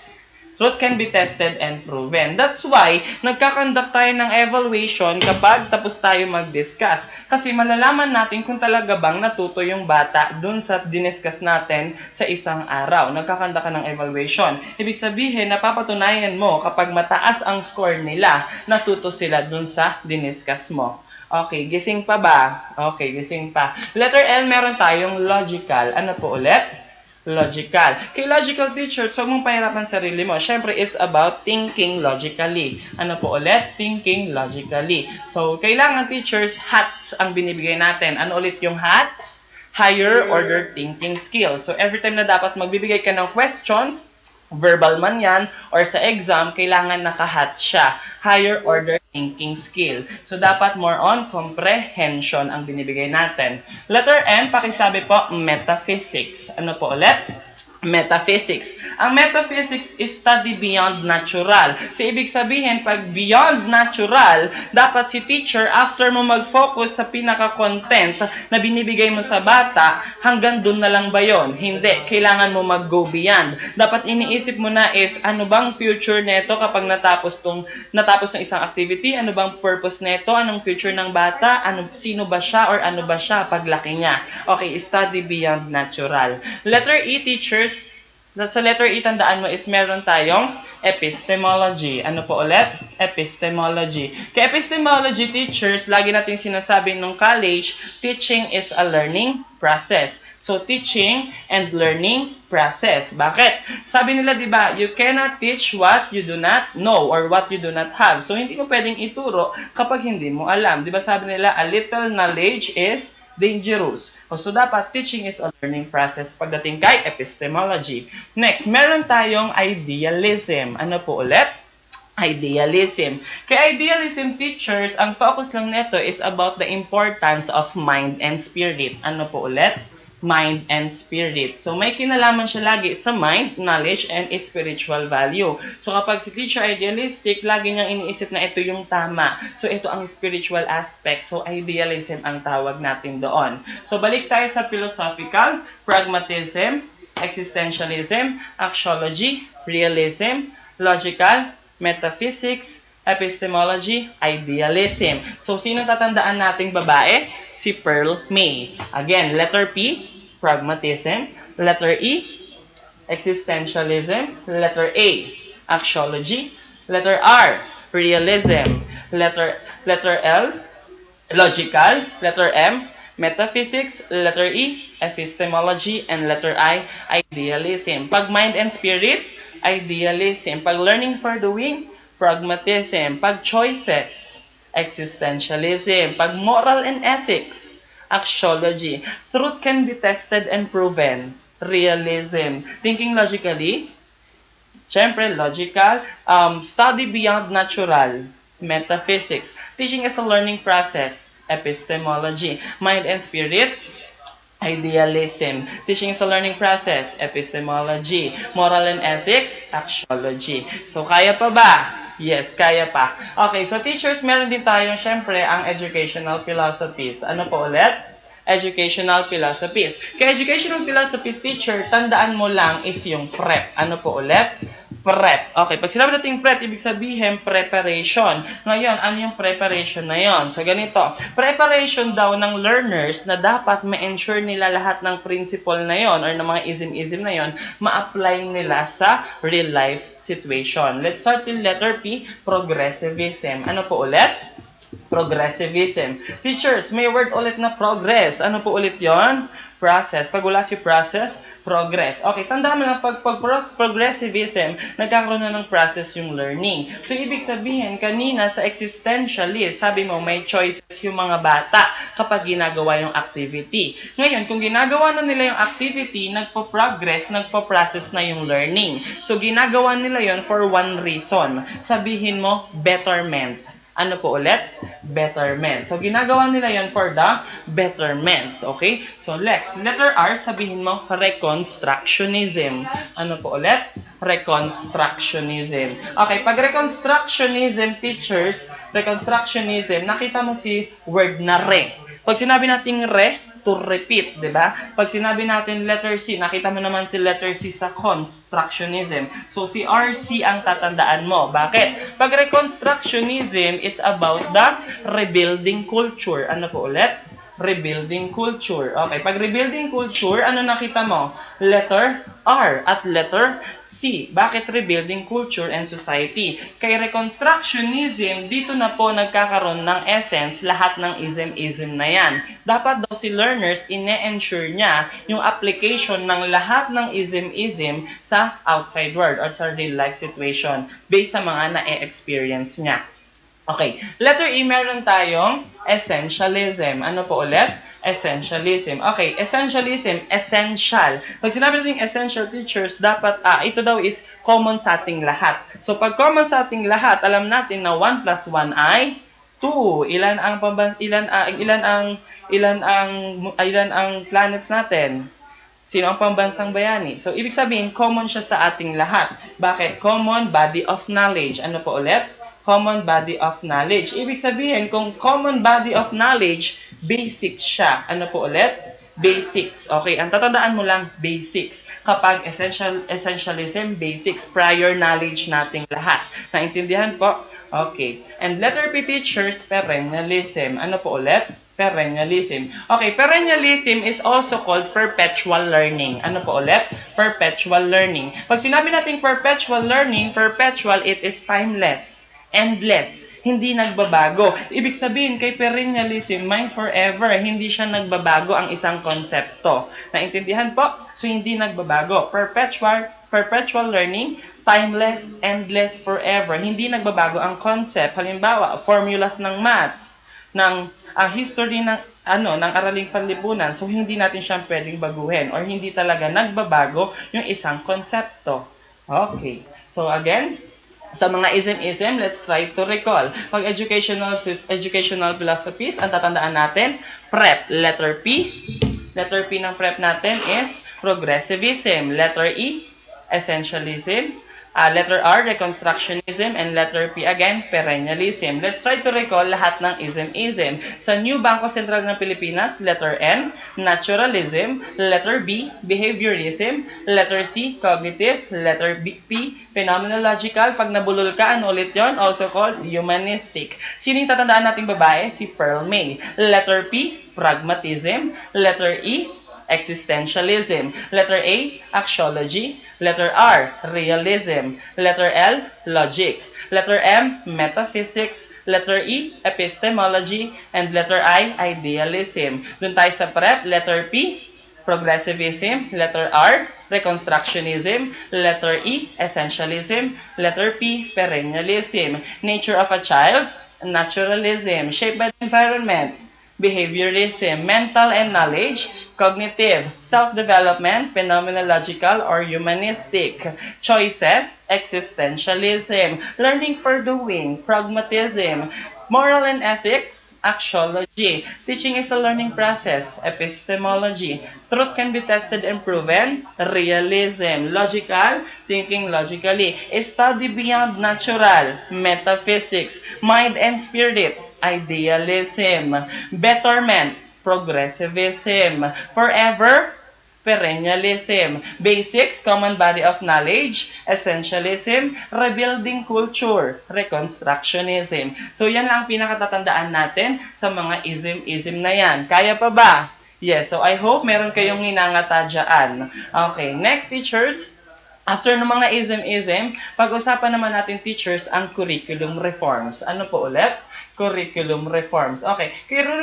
Truth can be tested and proven. That's why, nagkakandak tayo ng evaluation kapag tapos tayo mag-discuss. Kasi malalaman natin kung talaga bang natuto yung bata dun sa diniscuss natin sa isang araw. Nagkakandak ka ng evaluation. Ibig sabihin, napapatunayan mo kapag mataas ang score nila, natuto sila dun sa diniscuss mo. Okay, gising pa ba? Okay, gising pa. Letter L, meron tayong logical. Ano po ulit? Logical. Kay logical teachers, huwag mong pahirapan sarili mo. Siyempre, it's about thinking logically. Ano po ulit? Thinking logically. So, kailangan teachers, hats ang binibigay natin. Ano ulit yung hats? Higher order thinking skills. So, every time na dapat magbibigay ka ng questions, verbal man yan, or sa exam, kailangan nakahat siya. Higher order thinking skill. So, dapat more on comprehension ang binibigay natin. Letter M, pakisabi po, metaphysics. Ano po ulit? Metaphysics. Ang metaphysics is study beyond natural. So, ibig sabihin, pag beyond natural, dapat si teacher, after mo mag-focus sa pinaka-content na binibigay mo sa bata, hanggang dun na lang ba yun? Hindi. Kailangan mo mag-go beyond. Dapat iniisip mo na is, ano bang future neto kapag natapos ng isang activity? Ano bang purpose neto? Anong future ng bata? Sino ba siya or ano ba siya paglaki niya? Okay, study beyond natural. Letter E, teachers. Sa letter E, tandaan mo is meron tayong epistemology. Ano po ulit? Epistemology. Kaya epistemology, teachers, lagi natin sinasabi nung college, teaching is a learning process. So, teaching and learning process. Bakit? Sabi nila, di ba, you cannot teach what you do not know or what you do not have. So, hindi mo pwedeng ituro kapag hindi mo alam. Di ba sabi nila, a little knowledge is dangerous. So, dapat teaching is a learning process pagdating kay epistemology. Next, meron tayong idealism. Ano po ulit? Idealism. Kaya idealism, teachers, ang focus lang nito is about the importance of mind and spirit. Ano po ulit? Mind and spirit. So, may kinalaman siya lagi sa mind, knowledge, and spiritual value. So, kapag si teacher idealistic, lagi niyang iniisip na ito yung tama. So, ito ang spiritual aspect. So, idealism ang tawag natin doon. So, balik tayo sa philosophical, pragmatism, existentialism, axiology, realism, logical, metaphysics, epistemology, idealism. So, sino tatandaan nating babae? Si Pearl May. Again, letter P, pragmatism. Letter E, existentialism. Letter A, axiology. Letter R, realism. Letter L, logical. Letter M, metaphysics. Letter E, epistemology. And letter I, idealism. Pag mind and spirit, idealism. Pag learning for doing, pragmatism. Pag choices, existentialism. Pag moral and ethics, axiology. Truth can be tested and proven, realism. Thinking logically, syempre logical. Study beyond natural, metaphysics. Teaching is a learning process, epistemology. Mind and spirit, idealism. Teaching is a learning process, epistemology. Moral and ethics, axiology. So, kaya pa ba? Yes, kaya pa. Okay, so teachers, meron din tayong syempre ang educational philosophies. Ano po ulit? Educational philosophies. Kaya educational philosophies, teacher, tandaan mo lang is yung prep. Ano po ulit? Prep. Okay, pag sinabi natin prep, ibig sabihin preparation. Ngayon, ano yung preparation na yon? So, ganito. Preparation daw ng learners na dapat ma-ensure nila lahat ng principle na yon or ng mga ism-ism na yon, ma-apply nila sa real life situation. Let's start with letter P, progressivism. Ano po ulit? Progressivism. Teachers, may word ulit na progress. Ano po ulit yon? Process. Pag wala si process, progress. Okay, tandaan mo lang, pag progressivism, nagkakaroon na ng process yung learning. So, ibig sabihin, kanina sa existentialist, sabi mo, may choices yung mga bata kapag ginagawa yung activity. Ngayon, kung ginagawa na nila yung activity, nagpo-progress, nagpo-process na yung learning. So, ginagawa nila yon for one reason. Sabihin mo, betterment. Ano po ulit? Betterment. So, ginagawa nila yon for the betterment. Okay? So, letter R, sabihin mo, reconstructionism. Ano po ulit? Reconstructionism. Okay, pag reconstructionism, teachers, reconstructionism, nakita mo si word na re. Pag sinabi natin re, to repeat, di ba? Pag sinabi natin letter C, nakita mo naman si letter C sa constructionism. So, si RC ang tatandaan mo. Bakit? Pag reconstructionism, it's about the rebuilding culture. Ano po ulit? Rebuilding culture. Okay, pag rebuilding culture, ano nakita mo? Letter R at letter C. Bakit rebuilding culture and society? Kay reconstructionism, dito na po nagkakaroon ng essence lahat ng ism-ism na yan. Dapat daw si learners, ine-ensure niya yung application ng lahat ng ism-ism sa outside world or sa real life situation based sa mga na-experience niya. Okay, letter E, meron tayong essentialism. Ano po ulit? Essentialism. Okay, essentialism, essential. Pag sinabi natin essential, teachers, dapat, ito daw is common sa ating lahat. So, pag common sa ating lahat, alam natin na 1 plus 1 ay 2. Ilan ang planets natin? Sino ang pambansang bayani? So, ibig sabihin, common siya sa ating lahat. Bakit? Common body of knowledge. Ano po ulit? Common body of knowledge. Ibig sabihin, kung common body of knowledge, basics siya. Ano po ulit? Basics. Okay, ang tatandaan mo lang, basics. Kapag essentialism, basics, prior knowledge nating lahat. Naintindihan po? Okay. And letter P, teachers, perennialism. Ano po ulit? Perennialism. Okay, perennialism is also called perpetual learning. Ano po ulit? Perpetual learning. Pag sinabi natin perpetual learning, perpetual, it is timeless, endless, hindi nagbabago. Ibig sabihin, kay perennialism, mind forever, hindi siya nagbabago ang isang konsepto. Naintindihan po? So, hindi nagbabago. Perpetual learning, timeless, endless, forever. Hindi nagbabago ang concept. Halimbawa, formulas ng math, ng history ng ng araling panlipunan. So, hindi natin siyang pwedeng baguhin or hindi talaga nagbabago yung isang konsepto. Okay. So, again, sa mga ism-ism, let's try to recall. Pag educational philosophies, ang tatandaan natin, PrEP, letter P. Letter P ng PrEP natin is progressivism. Letter E, essentialism. Letter R, reconstructionism, and letter P again, perennialism. Let's try to recall lahat ng ism-ism. Sa New Bangko Sentral ng Pilipinas, letter N, naturalism, letter B, behaviorism, letter C, cognitive, letter P, phenomenological. Pag nabulol ka, ano ulit yun? Also called humanistic. Sino yung tatandaan nating babae? Si Pearl May. Letter P, pragmatism, letter E, existentialism. Letter A, axiology. Letter R, realism. Letter L, logic. Letter M, metaphysics. Letter E, epistemology. And letter I, idealism. Dun tayo sa prep. Letter P, progressivism. Letter R, reconstructionism. Letter E, essentialism. Letter P, perennialism. Nature of a child, naturalism. Shaped by the environment, behaviorism. Mental and knowledge, cognitive. Self-development, phenomenological or humanistic. Choices, existentialism. Learning for doing, pragmatism. Moral and ethics, axiology. Teaching is a learning process, epistemology. Truth can be tested and proven, realism. Logical, thinking logically. Study beyond natural, metaphysics. Mind and spirit, idealism. Betterment, progressivism. Forever, perennialism. Basics, common body of knowledge. Essentialism, rebuilding culture. Reconstructionism. So, yan lang ang pinakatatandaan natin sa mga ism-ism na yan. Kaya pa ba? Yes. So, I hope meron kayong hinangata dyan. Okay. Next, teachers. After ng mga ism-ism, pag-usapan naman natin, teachers, ang curriculum reforms. Ano po ulit? Curriculum reforms. Okay.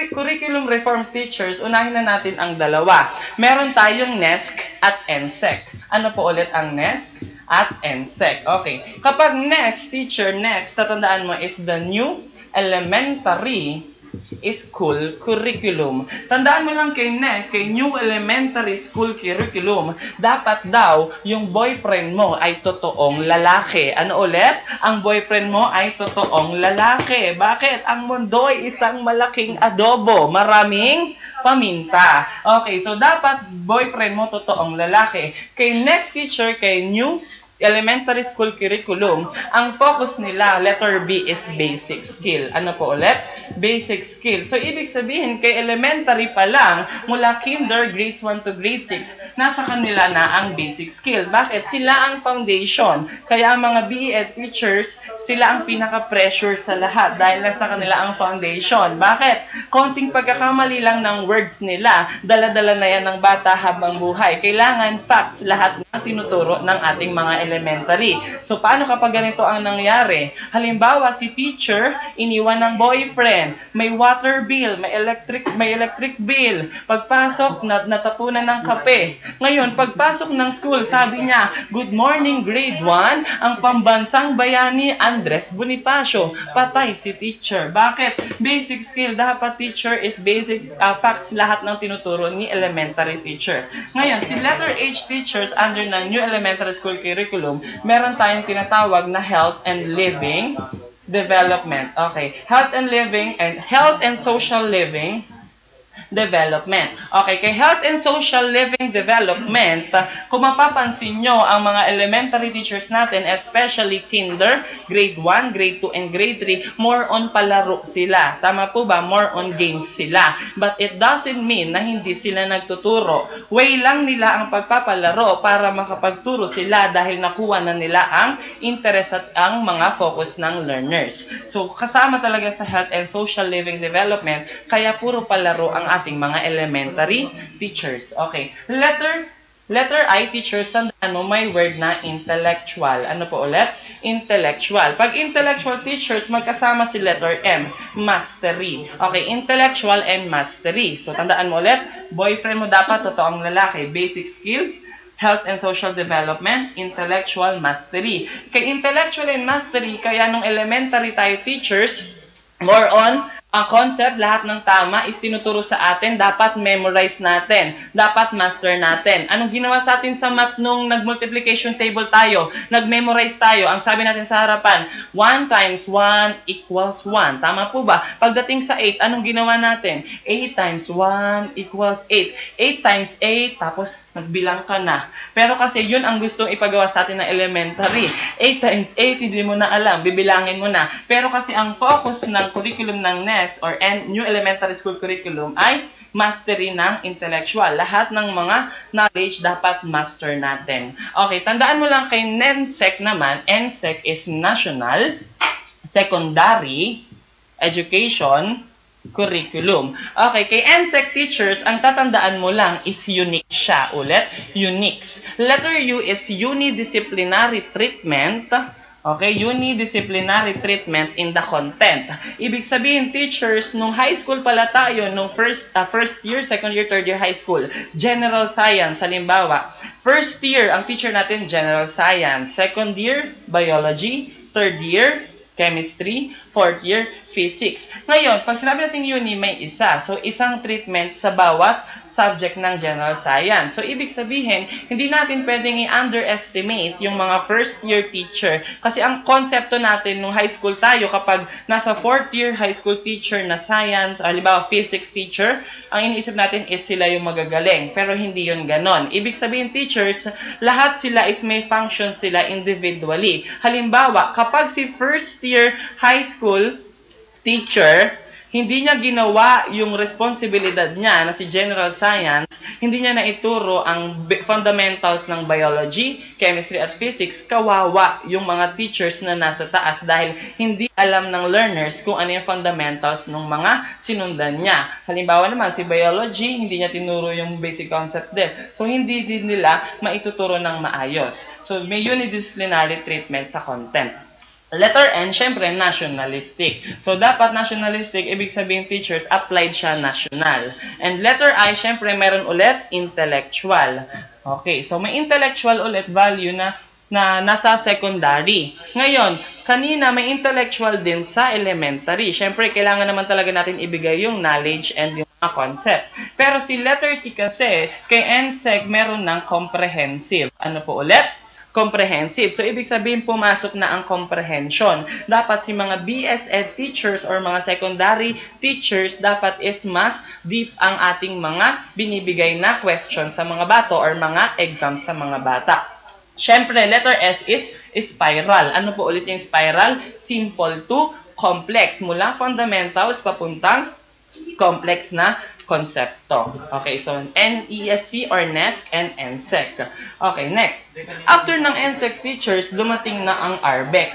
Curriculum reforms, teachers, unahin na natin ang dalawa. Meron tayong NESC at NSEC. Ano po ulit ang NESC at NSEC? Okay. Kapag next, teacher, next, tatandaan mo is the new elementary school curriculum. Tandaan mo lang kay next, kay new elementary school curriculum, dapat daw yung boyfriend mo ay totoong lalaki. Ano ulit? Ang boyfriend mo ay totoong lalaki. Bakit? Ang mundo ay isang malaking adobo. Maraming paminta. Okay, so dapat boyfriend mo totoong lalaki. Kay next, teacher, kay new elementary school curriculum, ang focus nila, letter B, is basic skill. Ano po ulit? Basic skill. So, ibig sabihin, kay elementary pa lang, mula kinder, grades 1 to grade 6, nasa kanila na ang basic skill. Bakit? Sila ang foundation. Kaya ang mga BEd teachers, sila ang pinaka-pressure sa lahat dahil nasa kanila ang foundation. Bakit? Konting pagkakamali lang ng words nila, dala-dala na yan ng bata habang buhay. Kailangan facts lahat ng tinuturo ng ating mga elementary. So, paano kapag ganito ang nangyari? Halimbawa, si teacher, iniwan ng boyfriend, may water bill, may electric bill, pagpasok, natapunan ng kape. Ngayon, pagpasok ng school, sabi niya, "Good morning, grade 1, ang pambansang bayani Andres Bonifacio." Patay si teacher. Bakit? Basic skill. Dapat teacher is basic facts lahat ng tinuturo ni elementary teacher. Ngayon, si letter H teachers under ng new elementary school curriculum, meron tayong tinatawag na health and living development. Okay, health and social living development. Okay, kay health and social living development, kung mapapansin nyo, ang mga elementary teachers natin, especially kinder, grade 1, grade 2, and grade 3, more on palaro sila. Tama po ba? More on games sila. But it doesn't mean na hindi sila nagtuturo. Way lang nila ang pagpapalaro para makapagturo sila dahil nakuha na nila ang interest at ang mga focus ng learners. So, kasama talaga sa health and social living development, kaya puro palaro ang ating mga elementary teachers. Okay. Letter I, teachers, tandaan mo may word na intellectual. Ano po ulit? Intellectual. Pag intellectual teachers, magkasama si letter M, mastery. Okay, intellectual and mastery. So, tandaan mo ulit, boyfriend mo dapat totoong lalaki. Basic skill, health and social development, intellectual, mastery. Kay intellectual and mastery, kaya nung elementary tayo teachers, more on ang concept, lahat ng tama is tinuturo sa atin, dapat memorize natin, dapat master natin. Anong ginawa sa atin sa math nung nag-multiplication table tayo? Nag-memorize tayo. Ang sabi natin sa harapan, 1 times 1 equals 1. Tama po ba? Pagdating sa 8, anong ginawa natin? 8 times 1 equals 8. 8 times 8, tapos nagbilang ka na. Pero kasi yun ang gustong ipagawa sa atin ng elementary. 8 times 8, hindi mo na alam, bibilangin mo na. Pero kasi ang focus ng curriculum ng NES or New Elementary School Curriculum ay mastery ng intellectual. Lahat ng mga knowledge dapat master natin. Okay, tandaan mo lang kay NSEC naman, NSEC is National Secondary Education Curriculum. Okay, kay NSEC teachers, ang tatandaan mo lang is unique siya. Ulit, unique. Letter U is unidisciplinary treatment. Okay, unidisciplinary treatment in the content. Ibig sabihin, teachers, nung high school pala tayo, nung first year, second year, third year high school, general science, halimbawa, first year, ang teacher natin, general science, second year, biology, third year, chemistry, fourth year, physics. Ngayon, pag sinabi natin uni, may isa. So, isang treatment sa bawat subject ng general science. So, ibig sabihin, hindi natin pwedeng i-underestimate yung mga first year teacher. Kasi ang konsepto natin nung high school tayo, kapag nasa fourth year high school teacher na science, halimbawa physics teacher, ang iniisip natin is sila yung magagaling. Pero hindi yun ganon. Ibig sabihin, teachers, lahat sila is may function sila individually. Halimbawa, kapag si first year high school teacher, hindi niya ginawa yung responsibilidad niya na si General Science, hindi niya naituro ang fundamentals ng biology, chemistry at physics, kawawa yung mga teachers na nasa taas dahil hindi alam ng learners kung ano yung fundamentals ng mga sinundan niya. Halimbawa naman, si biology, hindi niya tinuro yung basic concepts din. So, hindi din nila maituturo ng maayos. So, may unidisciplinary treatment sa content. Letter N, syempre, nationalistic. So, dapat nationalistic, ibig sabihin teachers, applied siya national. And letter I, syempre, meron ulit, intellectual. Okay, so may intellectual ulit value na nasa secondary. Ngayon, kanina may intellectual din sa elementary. Syempre, kailangan naman talaga natin ibigay yung knowledge and yung mga concept. Pero si letter C kasi, kay NSEC, meron ng comprehensive. Ano po ulit? Comprehensive. So, ibig sabihin, pumasok na ang comprehension. Dapat si mga BSED teachers or mga secondary teachers, dapat is mas deep ang ating mga binibigay na question sa mga bata or mga exam sa mga bata. Siyempre, letter S is spiral. Ano po ulit yung spiral? Simple to complex. Mula fundamentals papuntang complex na konsepto. Okay, so NESC or NESC and NSEC. Okay, next. After ng NSEC teachers, dumating na ang RBEC.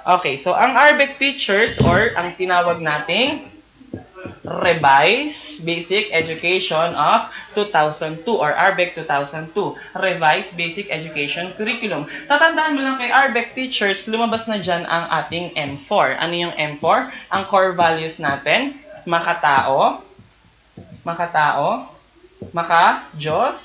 Okay, so ang RBEC teachers or ang tinawag nating Revised Basic Education of 2002 or RBEC 2002. Revised Basic Education Curriculum. Tatandaan mo lang kay RBEC teachers, lumabas na dyan ang ating M4. Ano yung M4? Ang core values natin, makatao, maka-Diyos,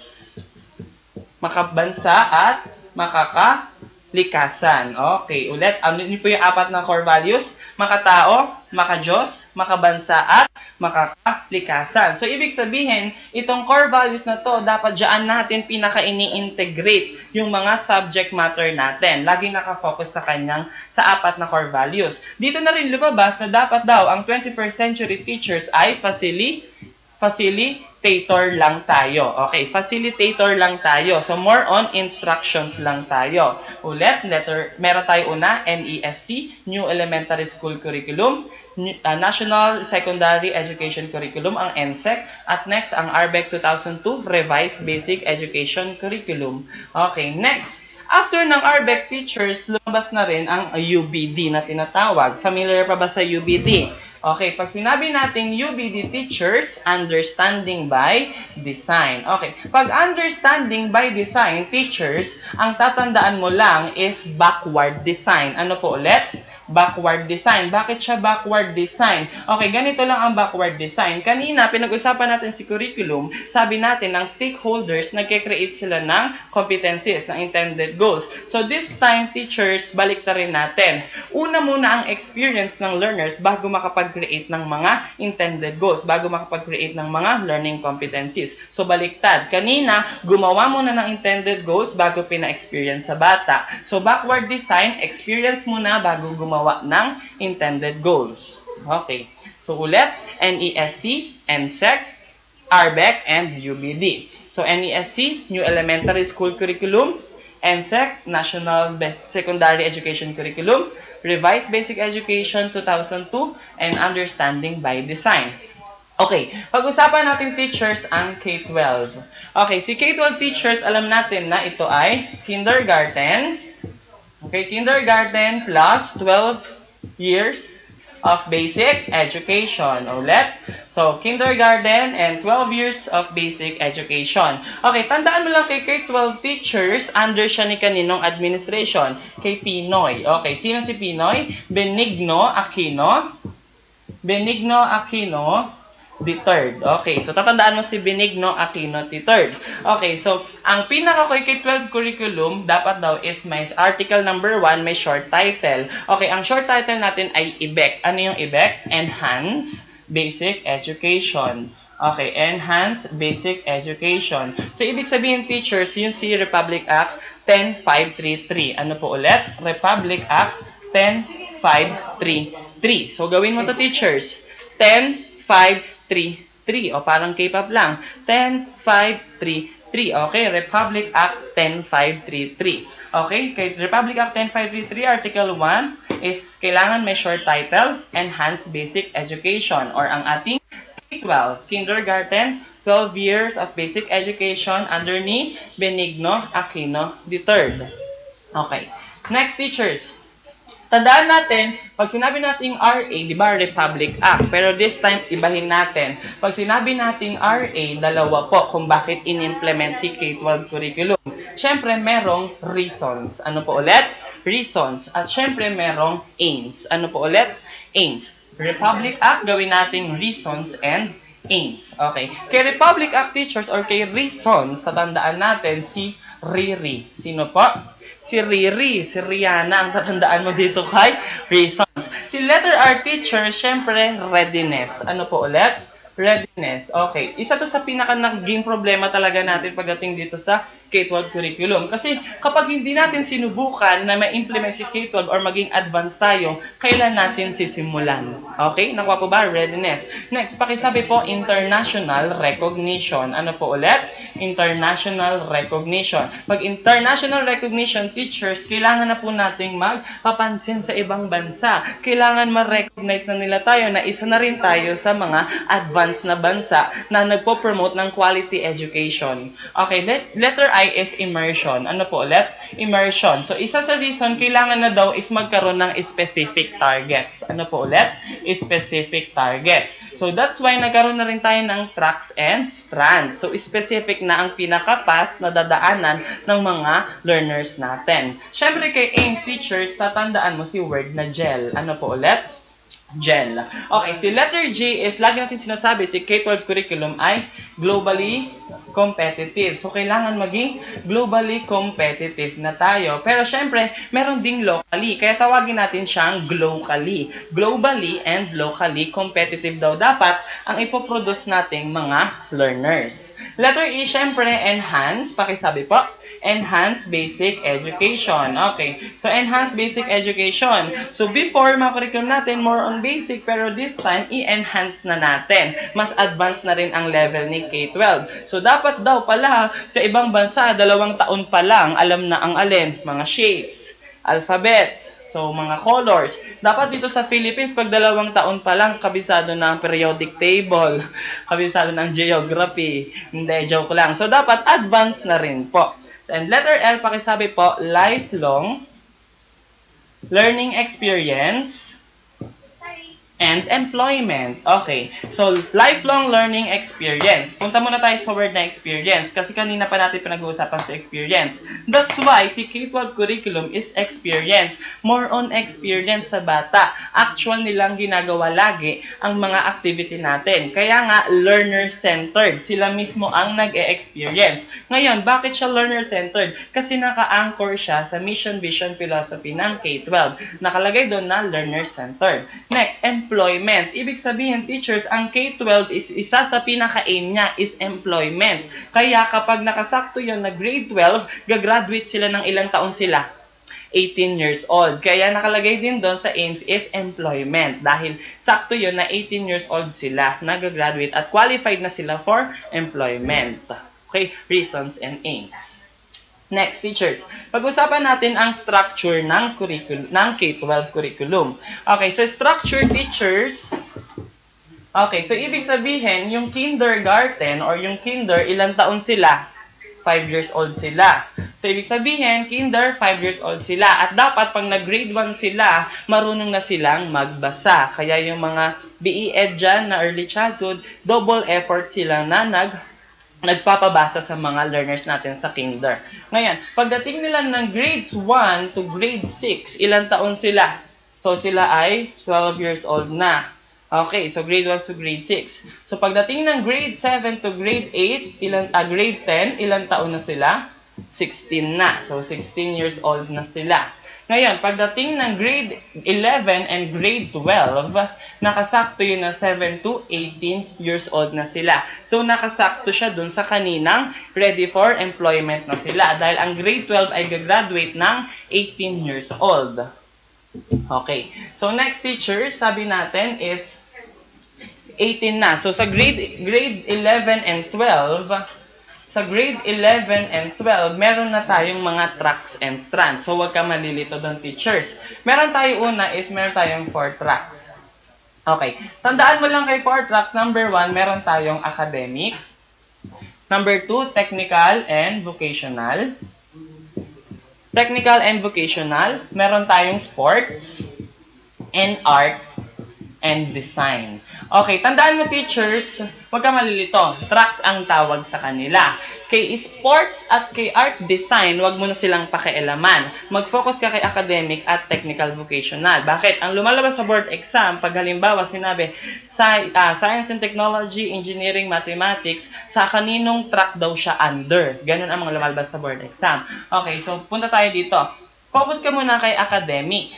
makabansa, at makaka-likasan. Okay, ulit. Ano po yung apat na core values? Makatao, maka-Diyos, makabansa, at makakalikasan. So, ibig sabihin, itong core values na to, dapat dyan natin pinaka-ini-integrate yung mga subject matter natin. Laging nakafocus sa sa apat na core values. Dito na rin lumabas na dapat daw ang 21st century teachers ay facilitator lang tayo. Okay, facilitator lang tayo. So, more on instructions lang tayo. Ulit, meron tayo una, NESC, New Elementary School Curriculum, National Secondary Education Curriculum, ang NSEC, at next, ang RBEC 2002, Revised Basic Education Curriculum. Okay, next. After ng RBEC teachers, lumabas na rin ang UBD na tinatawag. Familiar pa ba sa UBD? Okay, pag sinabi nating UBD teachers, understanding by design. Okay, pag understanding by design teachers, ang tatandaan mo lang is backward design. Ano po ulit? Backward design. Bakit siya backward design? Okay, ganito lang ang backward design. Kanina, pinag-usapan natin si curriculum, sabi natin ng stakeholders, nagke-create sila ng competencies, ng intended goals. So, this time, teachers, balik na rin natin. Una muna ang experience ng learners bago makapag-create ng mga intended goals, bago makapag-create ng mga learning competencies. So, baliktad. Kanina, gumawa muna ng intended goals bago pina-experience sa bata. So, backward design, experience muna bago gumawa ng intended goals. Okay. So, ulit, NESC, NSEC, RBEC, and UBD. So, NESC, New Elementary School Curriculum, NSEC, National Secondary Education Curriculum, Revised Basic Education 2002, and Understanding by Design. Okay, pag-usapan natin teachers ang K-12. Okay, si K-12 teachers, alam natin na ito ay kindergarten. Okay, kindergarten plus 12 years of basic education. Ulit. So, kindergarten and 12 years of basic education. Okay, tandaan mo lang kay K-12 teachers, under siya ni kaninong administration? Kay Pinoy. Okay, sino si Pinoy? Benigno Aquino III. Okay, so tatandaan mo si Benigno Aquino III. Okay, so ang pinaka-K-12 curriculum dapat daw is may article number 1, may short title. Okay, ang short title natin ay EBEC. Ano yung EBEC? Enhanced Basic Education. Okay, Enhanced Basic Education. So, ibig sabihin, teachers, yun si Republic Act 10533. Ano po ulit? Republic Act 10533. So, gawin mo to, teachers. 10533. O parang K-pop lang. 10533. Okay, Republic Act 10533. Okay, kay Republic Act 10533, Article 1 is kailangan may short title, Enhanced Basic Education, or ang ating K-12, Kindergarten, 12 years of basic education under ni Benigno Aquino III. Okay, next, teachers. Tandaan natin, pag sinabi natin RA, di ba, Republic Act. Pero this time, ibahin natin. Pag sinabi natin RA, dalawa po kung bakit in-implement si K-12 curriculum. Siyempre, merong reasons. Ano po ulit? Reasons. At siyempre, merong aims. Ano po ulit? Aims. Republic Act, gawin natin reasons and aims. Okay. Kay Republic Act teachers or kay reasons, tatandaan natin si Riri. Sino po? Si Riri, si Rihanna, ang tatandaan mo dito kay reasons. Si letter R teacher, syempre, readiness. Ano po ulit? Readiness. Okay. Isa to sa pinaka-naging problema talaga natin pagdating dito sa K-12 curriculum. Kasi kapag hindi natin sinubukan na ma-implement si K-12 or maging advanced tayo, kailan natin sisimulan? Okay? Nakuha po ba? Readiness. Next, pakisabi po, international recognition. Ano po ulit? International recognition. Pag international recognition, teachers, kailangan na po nating magpapansin sa ibang bansa. Kailangan ma-recognize na nila tayo na isa na rin tayo sa mga advanced na bansa na nagpo-promote ng quality education. Okay, letter I is immersion. Ano po ulit? Immersion. So, isa sa reason, kailangan na daw is magkaroon ng specific targets. Ano po ulit? Specific targets. So, that's why nagkaroon na rin tayo ng tracks and strands. So, specific na ang pinaka-path na dadaanan ng mga learners natin. Siyempre, kay AIMS teachers, tatandaan mo si word na gel. Ano po ulit? Gel. Okay, si letter G is, lagi natin sinasabi, si K-12 curriculum ay globally competitive. So, kailangan maging globally competitive na tayo. Pero, syempre, meron ding locally. Kaya tawagin natin siyang globally. Globally and locally competitive daw dapat ang ipoproduce nating mga learners. Letter E, syempre, enhance. Pakisabi po. Enhanced Basic Education. Okay. So, Enhanced Basic Education. So, before, mga curriculum natin, more on basic, pero this time, i-enhance na natin. Mas advanced na rin ang level ni K-12. So, dapat daw pala, sa ibang bansa, 2 taon pa lang, alam na ang alin, mga shapes, alphabets, so mga colors. Dapat dito sa Philippines, pag 2 taon pa lang, kabisado na ang periodic table, kabisado ng geography. Hindi, joke lang. So, dapat advanced na rin po. And letter L, pakisabi po, lifelong learning experience and employment. Okay. So, lifelong learning experience. Punta muna tayo sa word na experience kasi kanina pa natin pinag-uusapan sa experience. That's why si K-12 curriculum is experience. More on experience sa bata. Actual nilang ginagawa lagi ang mga activity natin. Kaya nga, learner-centered. Sila mismo ang nag-e-experience. Ngayon, bakit siya learner-centered? Kasi naka-anchor siya sa mission, vision, philosophy ng K-12. Nakalagay doon na learner-centered. Next, employment. Ibig sabihin, teachers, ang K-12 is isa sa pinaka-aim niya is employment. Kaya kapag nakasakto yun na grade 12, gagraduate sila ng ilang taon sila? 18 years old. Kaya nakalagay din doon sa aims is employment. Dahil sakto yun na 18 years old sila, nagagraduate at qualified na sila for employment. Okay, reasons and aims. Next, teachers. Pag-usapan natin ang structure ng K-12 curriculum. Okay, so structure, teachers. Okay, so ibig sabihin, yung kindergarten or yung kinder, ilang taon sila? 5 years old sila. So, ibig sabihin, kinder, 5 years old sila. At dapat, pag nag-grade 1 sila, marunong na silang magbasa. Kaya yung mga BE-Ed dyan na early childhood, double effort sila na nagpapabasa sa mga learners natin sa kinder. Ngayon, pagdating nila ng grades 1 to grade 6, ilang taon sila? So, sila ay 12 years old na. Okay, so grade 1 to grade 6. So, pagdating ng grade 7 to grade 8, grade 10, ilang taon na sila? 16 na. So, 16 years old na sila. Ngayon, pagdating ng grade 11 and grade 12, nakasakto yun na 7 to 18 years old na sila. So, nakasakto siya dun sa kaninang ready for employment na sila. Dahil ang grade 12 ay gagraduate ng 18 years old. Okay. So, next teacher, sabi natin is 18 na. So, sa grade 11 and 12, sa grade 11 and 12, meron na tayong mga tracks and strands. So, huwag ka malilito doon, teachers. Meron tayong 4 tracks. Okay. Tandaan mo lang kay 4 tracks. Number 1, meron tayong academic. Number 2, technical and vocational. Technical and vocational. Meron tayong sports and art and design. Okay, tandaan mo, teachers, huwag ka malilito. Tracks ang tawag sa kanila. Kay sports at kay art design, huwag mo na silang pakialaman. Mag-focus ka kay academic at technical vocational. Bakit? Ang lumalabas sa board exam, pag halimbawa sinabi, science and technology, engineering, mathematics, sa kaninong track daw siya under. Ganun ang mga lumalabas sa board exam. Okay, so punta tayo dito. Focus ka muna kay academic.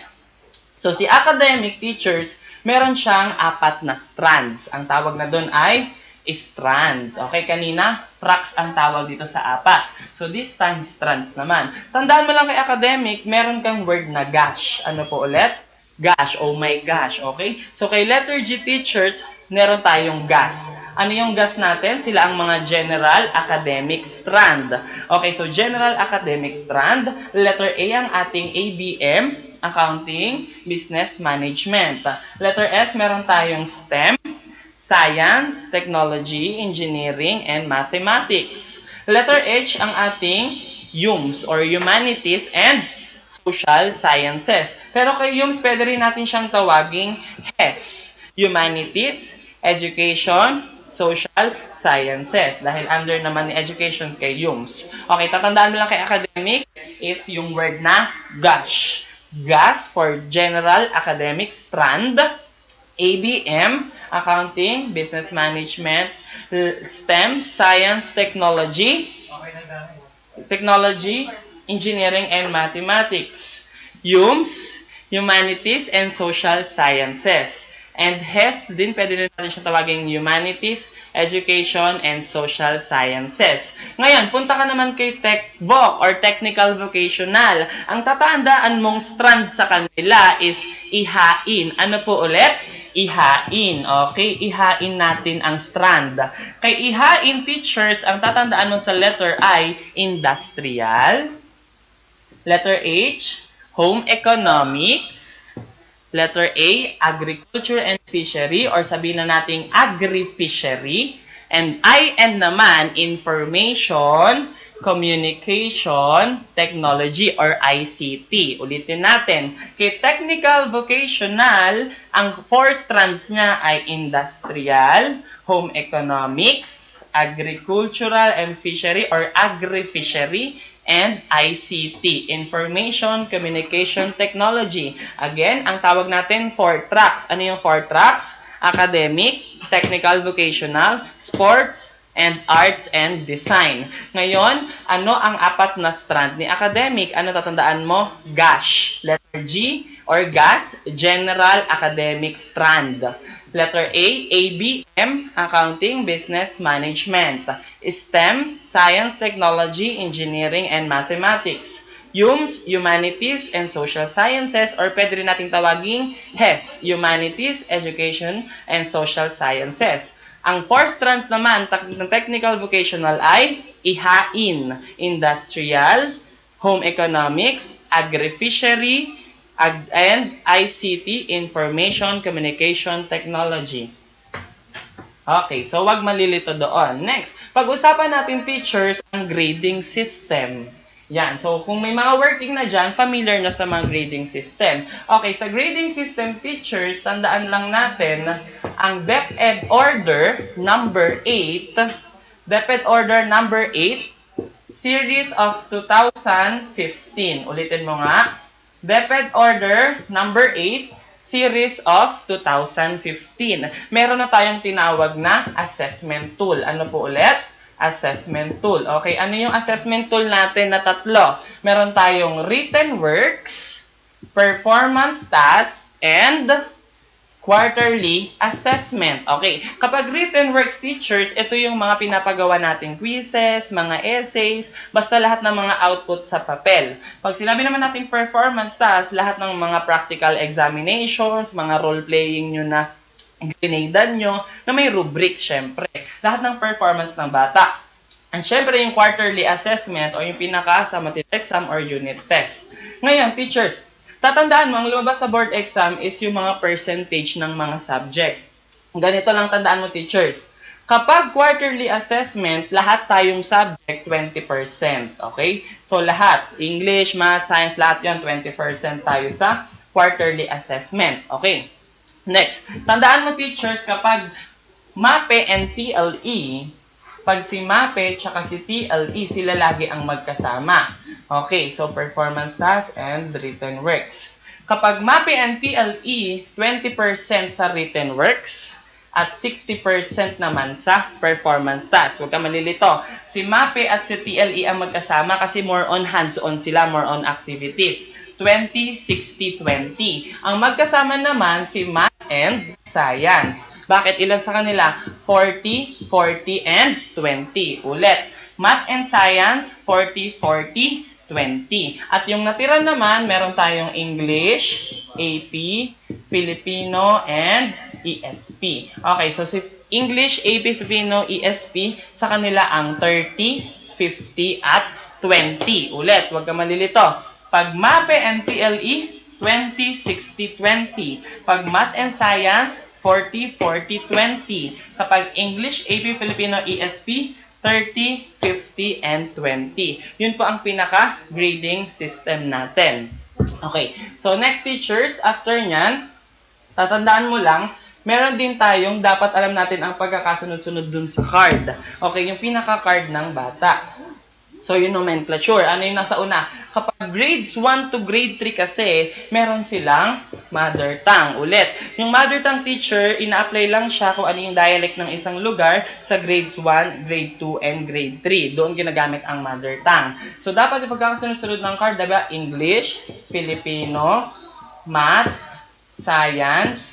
So, si academic, teachers, meron siyang 4 na strands. Ang tawag na doon ay strands. Okay, kanina, tracks ang tawag dito sa 4. So, this time, strands naman. Tandaan mo lang kay academic, meron kang word na gosh. Ano po ulit? Gosh. Oh my gosh. Okay? So, kay letter G, teachers, meron tayong gas. Ano yung gas natin? Sila ang mga general academic strand. Okay, so general academic strand. Letter A ang ating ABM, Accounting, Business Management. Letter S, meron tayong STEM, Science, Technology, Engineering, and Mathematics. Letter H ang ating HUMS or Humanities and Social Sciences. Pero kay HUMS, pwede rin natin siyang tawaging HES. Humanities, Education, Social Sciences. Dahil under naman ni Education kay HUMS. Okay, tatandaan mo lang kay academic is yung word na GASH. GAS for General Academic Strand. ABM, Accounting, Business Management, STEM, Science, Technology, Engineering, and Mathematics. HUMS, Humanities and Social Sciences. And HES din, pwede rin natin siya tawaging Humanities, Education, and Social Sciences. Ngayon, punta ka naman kay TechVoc or Technical Vocational. Ang tatandaan mong strand sa kanila is ihain. Ano po ulit? Ihain. Okay? Ihain natin ang strand. Kay ihain, teachers, ang tatandaan mo sa letter I, industrial. Letter H, home economics. Letter A, agriculture and fishery or sabihin na nating agri-fishery. And IN naman, information, communication, technology or ICT. Ulitin natin. Kay technical vocational, ang 4 strands niya ay industrial, home economics, agricultural and fishery or agri-fishery, and ICT, Information, Communication, Technology. Again, ang tawag natin 4 tracks. Ano yung 4 tracks? Academic, Technical Vocational, Sports, and Arts and Design. Ngayon, ano ang 4 na strand ni academic? Ano tatandaan mo? GASH. Letter G or GAS, General Academic Strand. Letter A, ABM, Accounting, Business Management. STEM, Science, Technology, Engineering, and Mathematics. HUMS, Humanities and Social Sciences or pwede rin nating tawaging HES, Humanities, Education, and Social Sciences. Ang 4 strands naman ng technical vocational ay ihain, industrial, home economics, agri-fishery, and ICT, Information, Communication, Technology. Okay, so wag malilito doon. Next, pag-usapan natin teachers ang grading system. Yan, so kung may mga working na dyan, familiar na sa mga grading system. Okay, sa grading system teachers, tandaan lang natin ang DepEd Order number 8, DepEd Order number 8, Series of 2015. Ulitin mo nga. DepEd Order number 8, Series of 2015. Meron na tayong tinawag na assessment tool. Ano po ulit? Assessment tool. Okay, ano yung assessment tool natin na 3? Meron tayong written works, performance task, and quarterly assessment. Okay, kapag written works teachers, ito yung mga pinapagawa nating quizzes, mga essays, basta lahat ng mga output sa papel. Pag sinabi naman nating performance task, lahat ng mga practical examinations, mga role-playing nyo na grinadan nyo, na may rubric syempre. Lahat ng performance ng bata. And syempre yung quarterly assessment o yung pinaka sa material exam or unit test. Ngayon, teachers, tatandaan mo, ang lumabas sa board exam is yung mga percentage ng mga subject. Ganito lang tandaan mo, teachers. Kapag quarterly assessment, lahat tayong subject, 20%. Okay? So, lahat. English, Math, Science, lahat yan, 20% tayo sa quarterly assessment. Okay? Next. Tandaan mo, teachers, kapag MAPE and TLE, pag si MAPE tsaka si TLE, sila lagi ang magkasama. Okay, so performance task and written works. Kapag MAPE and TLE, 20% sa written works at 60% naman sa performance task. Huwag ka malilito. Si MAPE at si TLE ang magkasama kasi more on hands-on sila, more on activities. 20, 60, 20. Ang magkasama naman si Math and Science. Bakit? Ilan sa kanila? 40, 40, and 20. Ulit. Math and Science, 40, 40, 20. At yung natira naman, meron tayong English, AP, Filipino, and ESP. Okay, so si English, AP, Filipino, ESP, sa kanila ang 30, 50, at 20. Ulit, huwag ka malilito. Pag MAPE and TLE, 20, 60, 20. Pag Math and Science, 40, 40, 20. Kapag English, AP, Filipino, ESP, 30, 50, and 20. Yun po ang pinaka-grading system natin. Okay, so next teachers, after nyan, tatandaan mo lang, meron din tayong dapat alam natin ang pagkakasunod-sunod dun sa card. Okay, yung pinaka-card ng bata. So, yung nomenclature. Ano yung nasa una? Kapag grades 1 to grade 3 kasi, meron silang mother tongue. Ulit, yung mother tongue teacher, ina-apply lang siya kung ano yung dialect ng isang lugar sa grades 1, grade 2, and grade 3. Doon ginagamit ang mother tongue. So, dapat yung pagkakasunod-sunod ng card, diba? English, Filipino, Math, Science,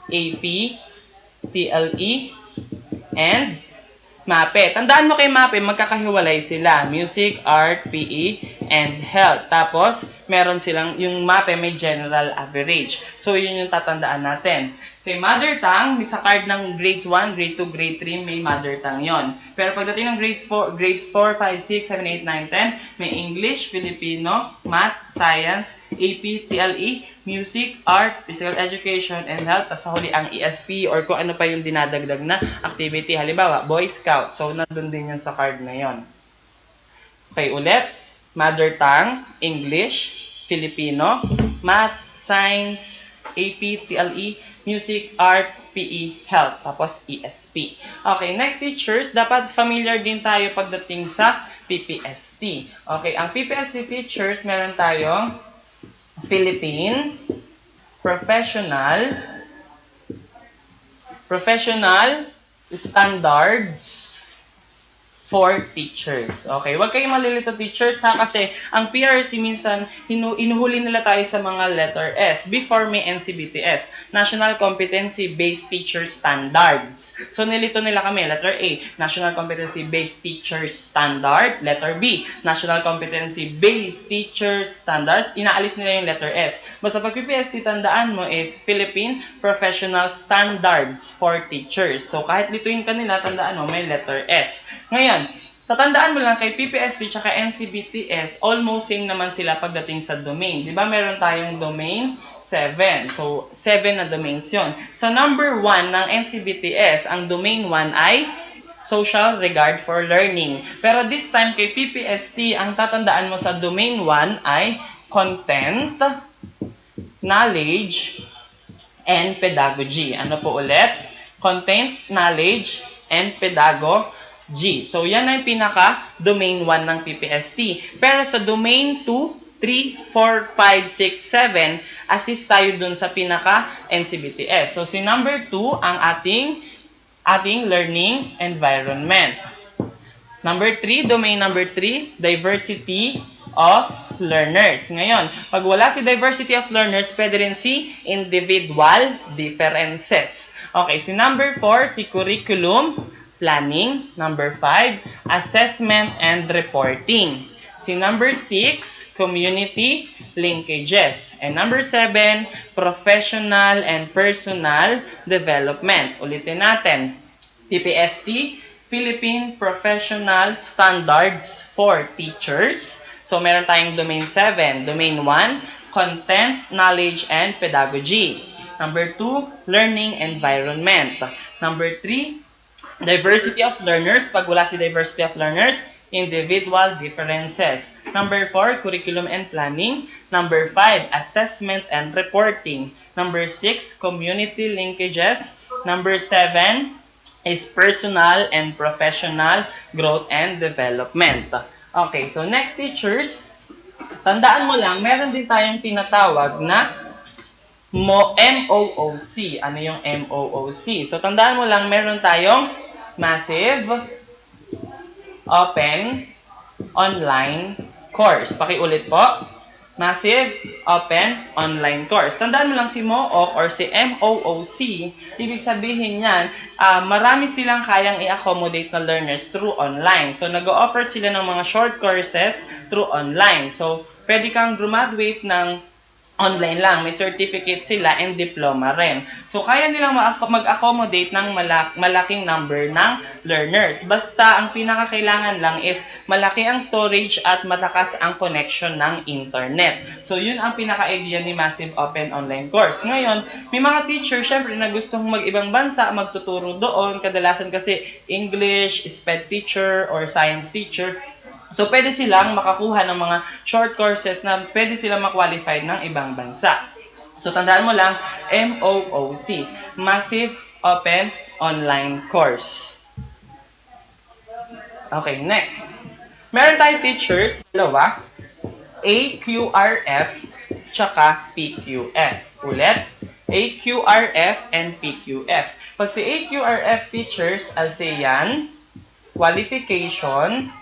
AP, TLE, and MAPE. Tandaan mo kay MAPE, magkakahiwalay sila. Music, Art, PE, and Health. Tapos, meron silang, yung MAPE may general average. So, yun yung tatandaan natin. Kay Mother Tongue, sa card ng grades 1, grade 2, grade 3, may Mother Tongue yon. Pero pagdating ng grades 4, 5, 6, 7, 8, 9, 10, may English, Filipino, Math, Science, AP, TLE, Music, Art, Physical Education, and Health. Tapos sa huli ang ESP or kung ano pa yung dinadagdag na activity. Halimbawa, Boy Scout. So, nandun din yun sa card na yon. Okay, ulit. Mother Tongue, English, Filipino, Math, Science, AP, TLE, Music, Art, PE, Health. Tapos ESP. Okay, next teachers, dapat familiar din tayo pagdating sa PPST. Okay, ang PPST teachers, meron tayong Philippine, Professional Standards for Teachers. Okay, huwag kayong malilito teachers ha, kasi ang PRC minsan inuhuli nila tayo sa mga letter S. Before may NCBTS, National Competency Based Teacher Standards. So nilito nila kami, letter A, National Competency Based Teacher Standard, letter B, National Competency Based Teacher Standards, inaalis nila yung letter S. Basta pag PPST, tandaan mo is Philippine Professional Standards for Teachers. So kahit lituin ka nila, tandaan mo may letter S. Ngayon, tatandaan mo lang kay PPST at NCBTS, almost same naman sila pagdating sa domain. Di ba meron tayong domain 7. So, 7 na domains yun. Sa number 1 ng NCBTS, ang domain 1 ay social regard for learning. Pero this time kay PPST, ang tatandaan mo sa domain 1 ay content, knowledge, and pedagogy. Ano po ulit? Content, knowledge, and pedagogy. So, yan ay pinaka-domain 1 ng PPST. Pero sa domain 2, 3, 4, 5, 6, 7, assist tayo dun sa pinaka-NCBTS. So, si number 2, ang ating learning environment. Number 3, domain number 3, diversity of learners. Ngayon, pag wala si diversity of learners, pwede rin si individual differences. Okay, si number 4, si curriculum planning. Number 5, assessment and reporting. Si number 6, community linkages. And number 7, professional and personal development. Ulitin natin. PPST, Philippine Professional Standards for Teachers. So, meron tayong domain 7. Domain 1, content, knowledge, and pedagogy. Number 2, learning environment. Number 3, diversity of learners. Pag wala si diversity of learners, individual differences. Number 4, curriculum and planning. Number 5, assessment and reporting. Number 6, community linkages. Number 7 is personal and professional growth and development. Okay, so next teachers, tandaan mo lang, meron din tayong tinatawag na MOOC. Ano yung MOOC? So, tandaan mo lang, meron tayong massive open online course. Pakiulit po. Massive open online course. Tandaan mo lang si MOOC or si MOOC, ibig sabihin yan, marami silang kayang i-accommodate na learners through online. So, nag-o-offer sila ng mga short courses through online. So, pwede kang graduate ng online lang. May certificate sila and diploma rin. So, kaya nilang mag-accommodate ng malaking number ng learners. Basta, ang pinakakailangan lang is malaki ang storage at matakas ang connection ng internet. So, yun ang pinaka-idea ni Massive Open Online Course. Ngayon, may mga teacher, syempre, na gustong mag-ibang bansa, magtuturo doon. Kadalasan kasi English, SPED teacher, or science teacher. So, pwede silang makakuha ng mga short courses na pwede silang ma-qualify ng ibang bansa. So, tandaan mo lang, MOOC, Massive Open Online Course. Okay, next. Meron tayong teachers, dalawa, AQRF, tsaka PQF. Ulit, AQRF and PQF. Pag si AQRF teachers, ASEAN, Qualification,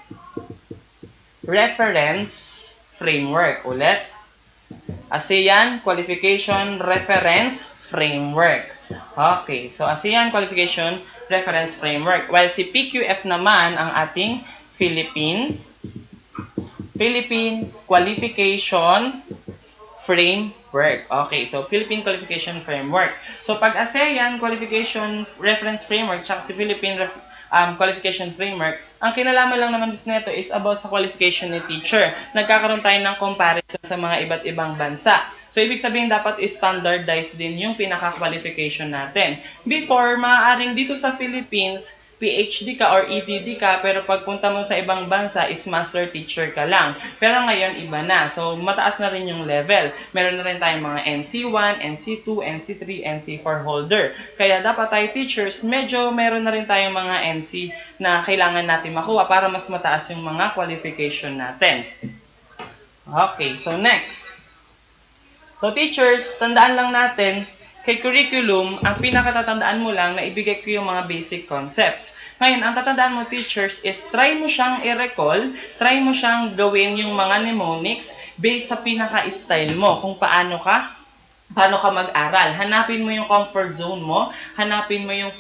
Reference Framework. Ulit. ASEAN Qualification Reference Framework. Okay. So, ASEAN Qualification Reference Framework. While si PQF naman ang ating Philippine Qualification Framework. Okay. So, Philippine Qualification Framework. So, pag ASEAN Qualification Reference Framework tsaka si Philippine Qualification Framework, ang kinalaman lang naman nito is about sa qualification ni teacher. Nagkakaroon tayo ng comparison sa mga iba't ibang bansa. So, ibig sabihin dapat standardized din yung pinaka-qualification natin. Before, maaaring dito sa Philippines, PhD ka or EDD ka, pero pagpunta mo sa ibang bansa is master teacher ka lang. Pero ngayon, iba na. So, mataas na rin yung level. Meron na rin tayong mga NC1, NC2, NC3, NC4 holder. Kaya dapat tayo teachers, medyo meron na rin tayong mga NC na kailangan natin makuha para mas mataas yung mga qualification natin. Okay, so next. So teachers, tandaan lang natin, kay curriculum, ang pinakatatandaan mo lang na ibigay ko yung mga basic concepts. Ngayon, ang tatandaan mo, teachers, is try mo siyang i-recall, try mo siyang gawin yung mga mnemonics based sa pinaka-style mo, kung paano ka mag-aral. Hanapin mo yung comfort zone mo, hanapin mo yung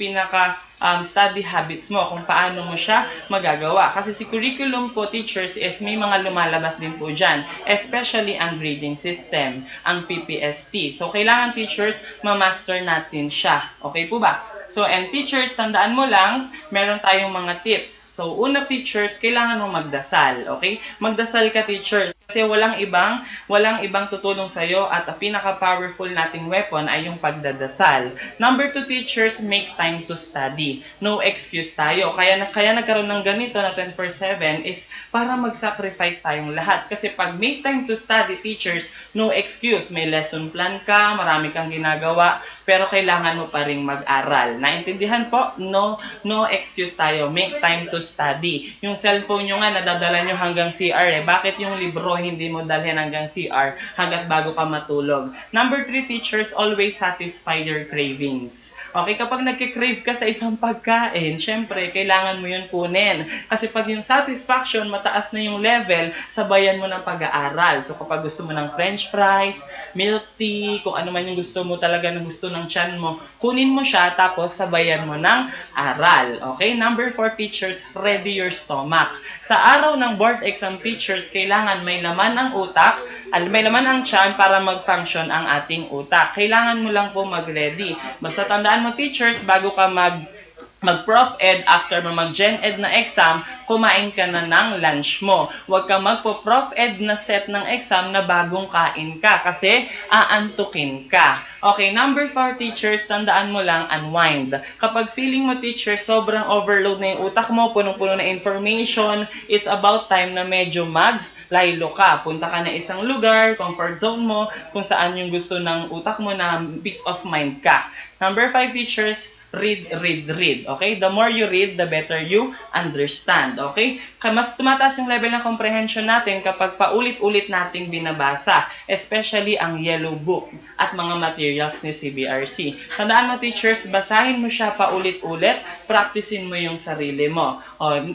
study habits mo, kung paano mo siya magagawa. Kasi si curriculum po, teachers, is may mga lumalabas din po dyan, especially ang grading system, ang PPST. So, kailangan, teachers, ma-master natin siya. Okay po ba? So, and teachers, tandaan mo lang, meron tayong mga tips. So, una, teachers, kailangan mo magdasal, okay? Magdasal ka, teachers, kasi walang ibang tutulong sa'yo at ang pinaka-powerful nating weapon ay yung pagdadasal. Number 2, teachers, make time to study. No excuse tayo. Kaya nagkaroon ng ganito na 24/7 is para mag-sacrifice tayong lahat. Kasi pag make time to study, teachers, no excuse. May lesson plan ka, marami kang ginagawa, pero kailangan mo pa rin mag-aral. Naintindihan po? No excuse tayo. Make time to study. Yung cellphone nyo nga, nadadala nyo hanggang CR. Bakit yung libro hindi mo dalhin hanggang CR hanggat bago ka matulog? Number 3, teachers, always satisfy your cravings. Okay, kapag nagkikrave ka sa isang pagkain, syempre, kailangan mo yun kunin. Kasi pag yung satisfaction, mataas na yung level, sabayan mo ng pag-aaral. So, kapag gusto mo ng french fries, milk tea, kung ano man yung gusto mo talaga na gusto ng tiyan mo, kunin mo siya, tapos sabayan mo ng aral. Okay, number 4, teachers, ready your stomach. Sa araw ng board exam, teachers, kailangan may laman ang utak, may laman ang tiyan para mag-function ang ating utak. Kailangan mo lang po mag-ready. Basta tandaan mo, teachers, bago ka mag-prof ed, after mo mag-gen ed na exam, kumain ka na ng lunch mo. Huwag ka magpo-prof ed na set ng exam na bagong kain ka kasi aantukin ka. Okay, number 4, teachers, tandaan mo lang, unwind. Kapag feeling mo, teacher, sobrang overload na yung utak mo, punong-puno na information, it's about time na medyo laylo ka. Punta ka na isang lugar, comfort zone mo, kung saan yung gusto ng utak mo na peace of mind ka. Number 5, teachers, read. Okay? The more you read, the better you understand. Okay? Mas tumataas yung level ng comprehension natin kapag paulit-ulit nating binabasa, especially ang yellow book at mga materials ni Cbrc. Tandaan mo, teachers, basahin mo siya paulit-ulit, practicein mo yung sarili mo.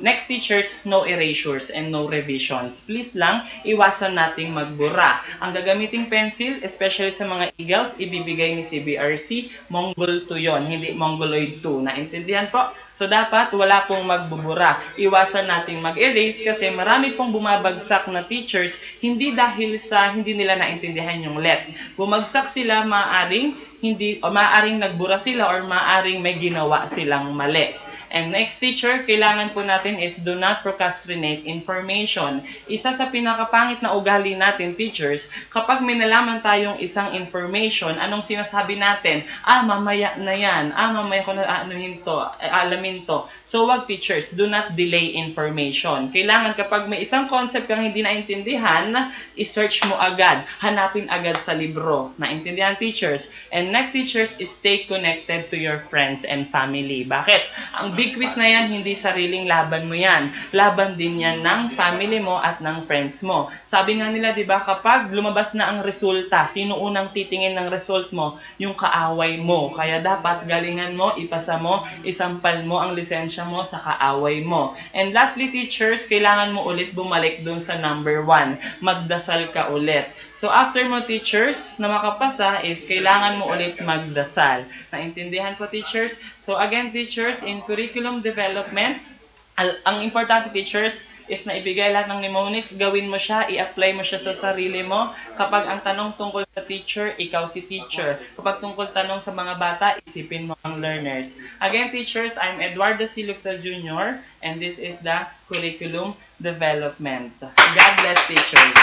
Next, teachers, no erasures and no revisions. Please lang, iwasan nating magbura. Ang gagamiting pencil, especially sa mga eagles, ibibigay ni Cbrc, Mongol 2 yon, hindi Mongoloid 2. Naintindihan po? So, dapat wala pong magbubura. Iwasan nating mag-erase kasi marami pong bumabagsak na teachers hindi dahil sa hindi nila naintindihan yung let. Bumagsak sila maaring nagbura sila or maaring may ginawa silang mali. And next teacher, kailangan po natin is do not procrastinate information. Isa sa pinakapangit na ugali natin, teachers, kapag may nalaman tayong isang information, anong sinasabi natin? Mamaya na yan. Mamaya ko na alamin to. So, wag teachers, do not delay information. Kailangan kapag may isang concept kang hindi naintindihan, i-search mo agad. Hanapin agad sa libro. Naintindihan, teachers? And next, teachers, is stay connected to your friends and family. Bakit? Ang big quiz na yan, hindi sariling laban mo yan. Laban din yan ng family mo at ng friends mo. Sabi nga nila, di ba, kapag lumabas na ang resulta, sino unang titingin ng result mo? Yung kaaway mo. Kaya dapat galingan mo, ipasa mo, isampal mo ang lisensya mo sa kaaway mo. And lastly, teachers, kailangan mo ulit bumalik dun sa number 1. Magdasal ka ulit. So, after mo, teachers, na makapasa is kailangan mo ulit magdasal. Naintindihan po, teachers? So, again, teachers, in curriculum development, ang importante, teachers, is na ibigay lahat ng mnemonics, gawin mo siya, i-apply mo siya sa sarili mo. Kapag ang tanong tungkol sa teacher, ikaw si teacher. Kapag tungkol tanong sa mga bata, isipin mo ang learners. Again, teachers, I'm Eduardo Silupta Jr. and this is the curriculum development. God bless, teachers.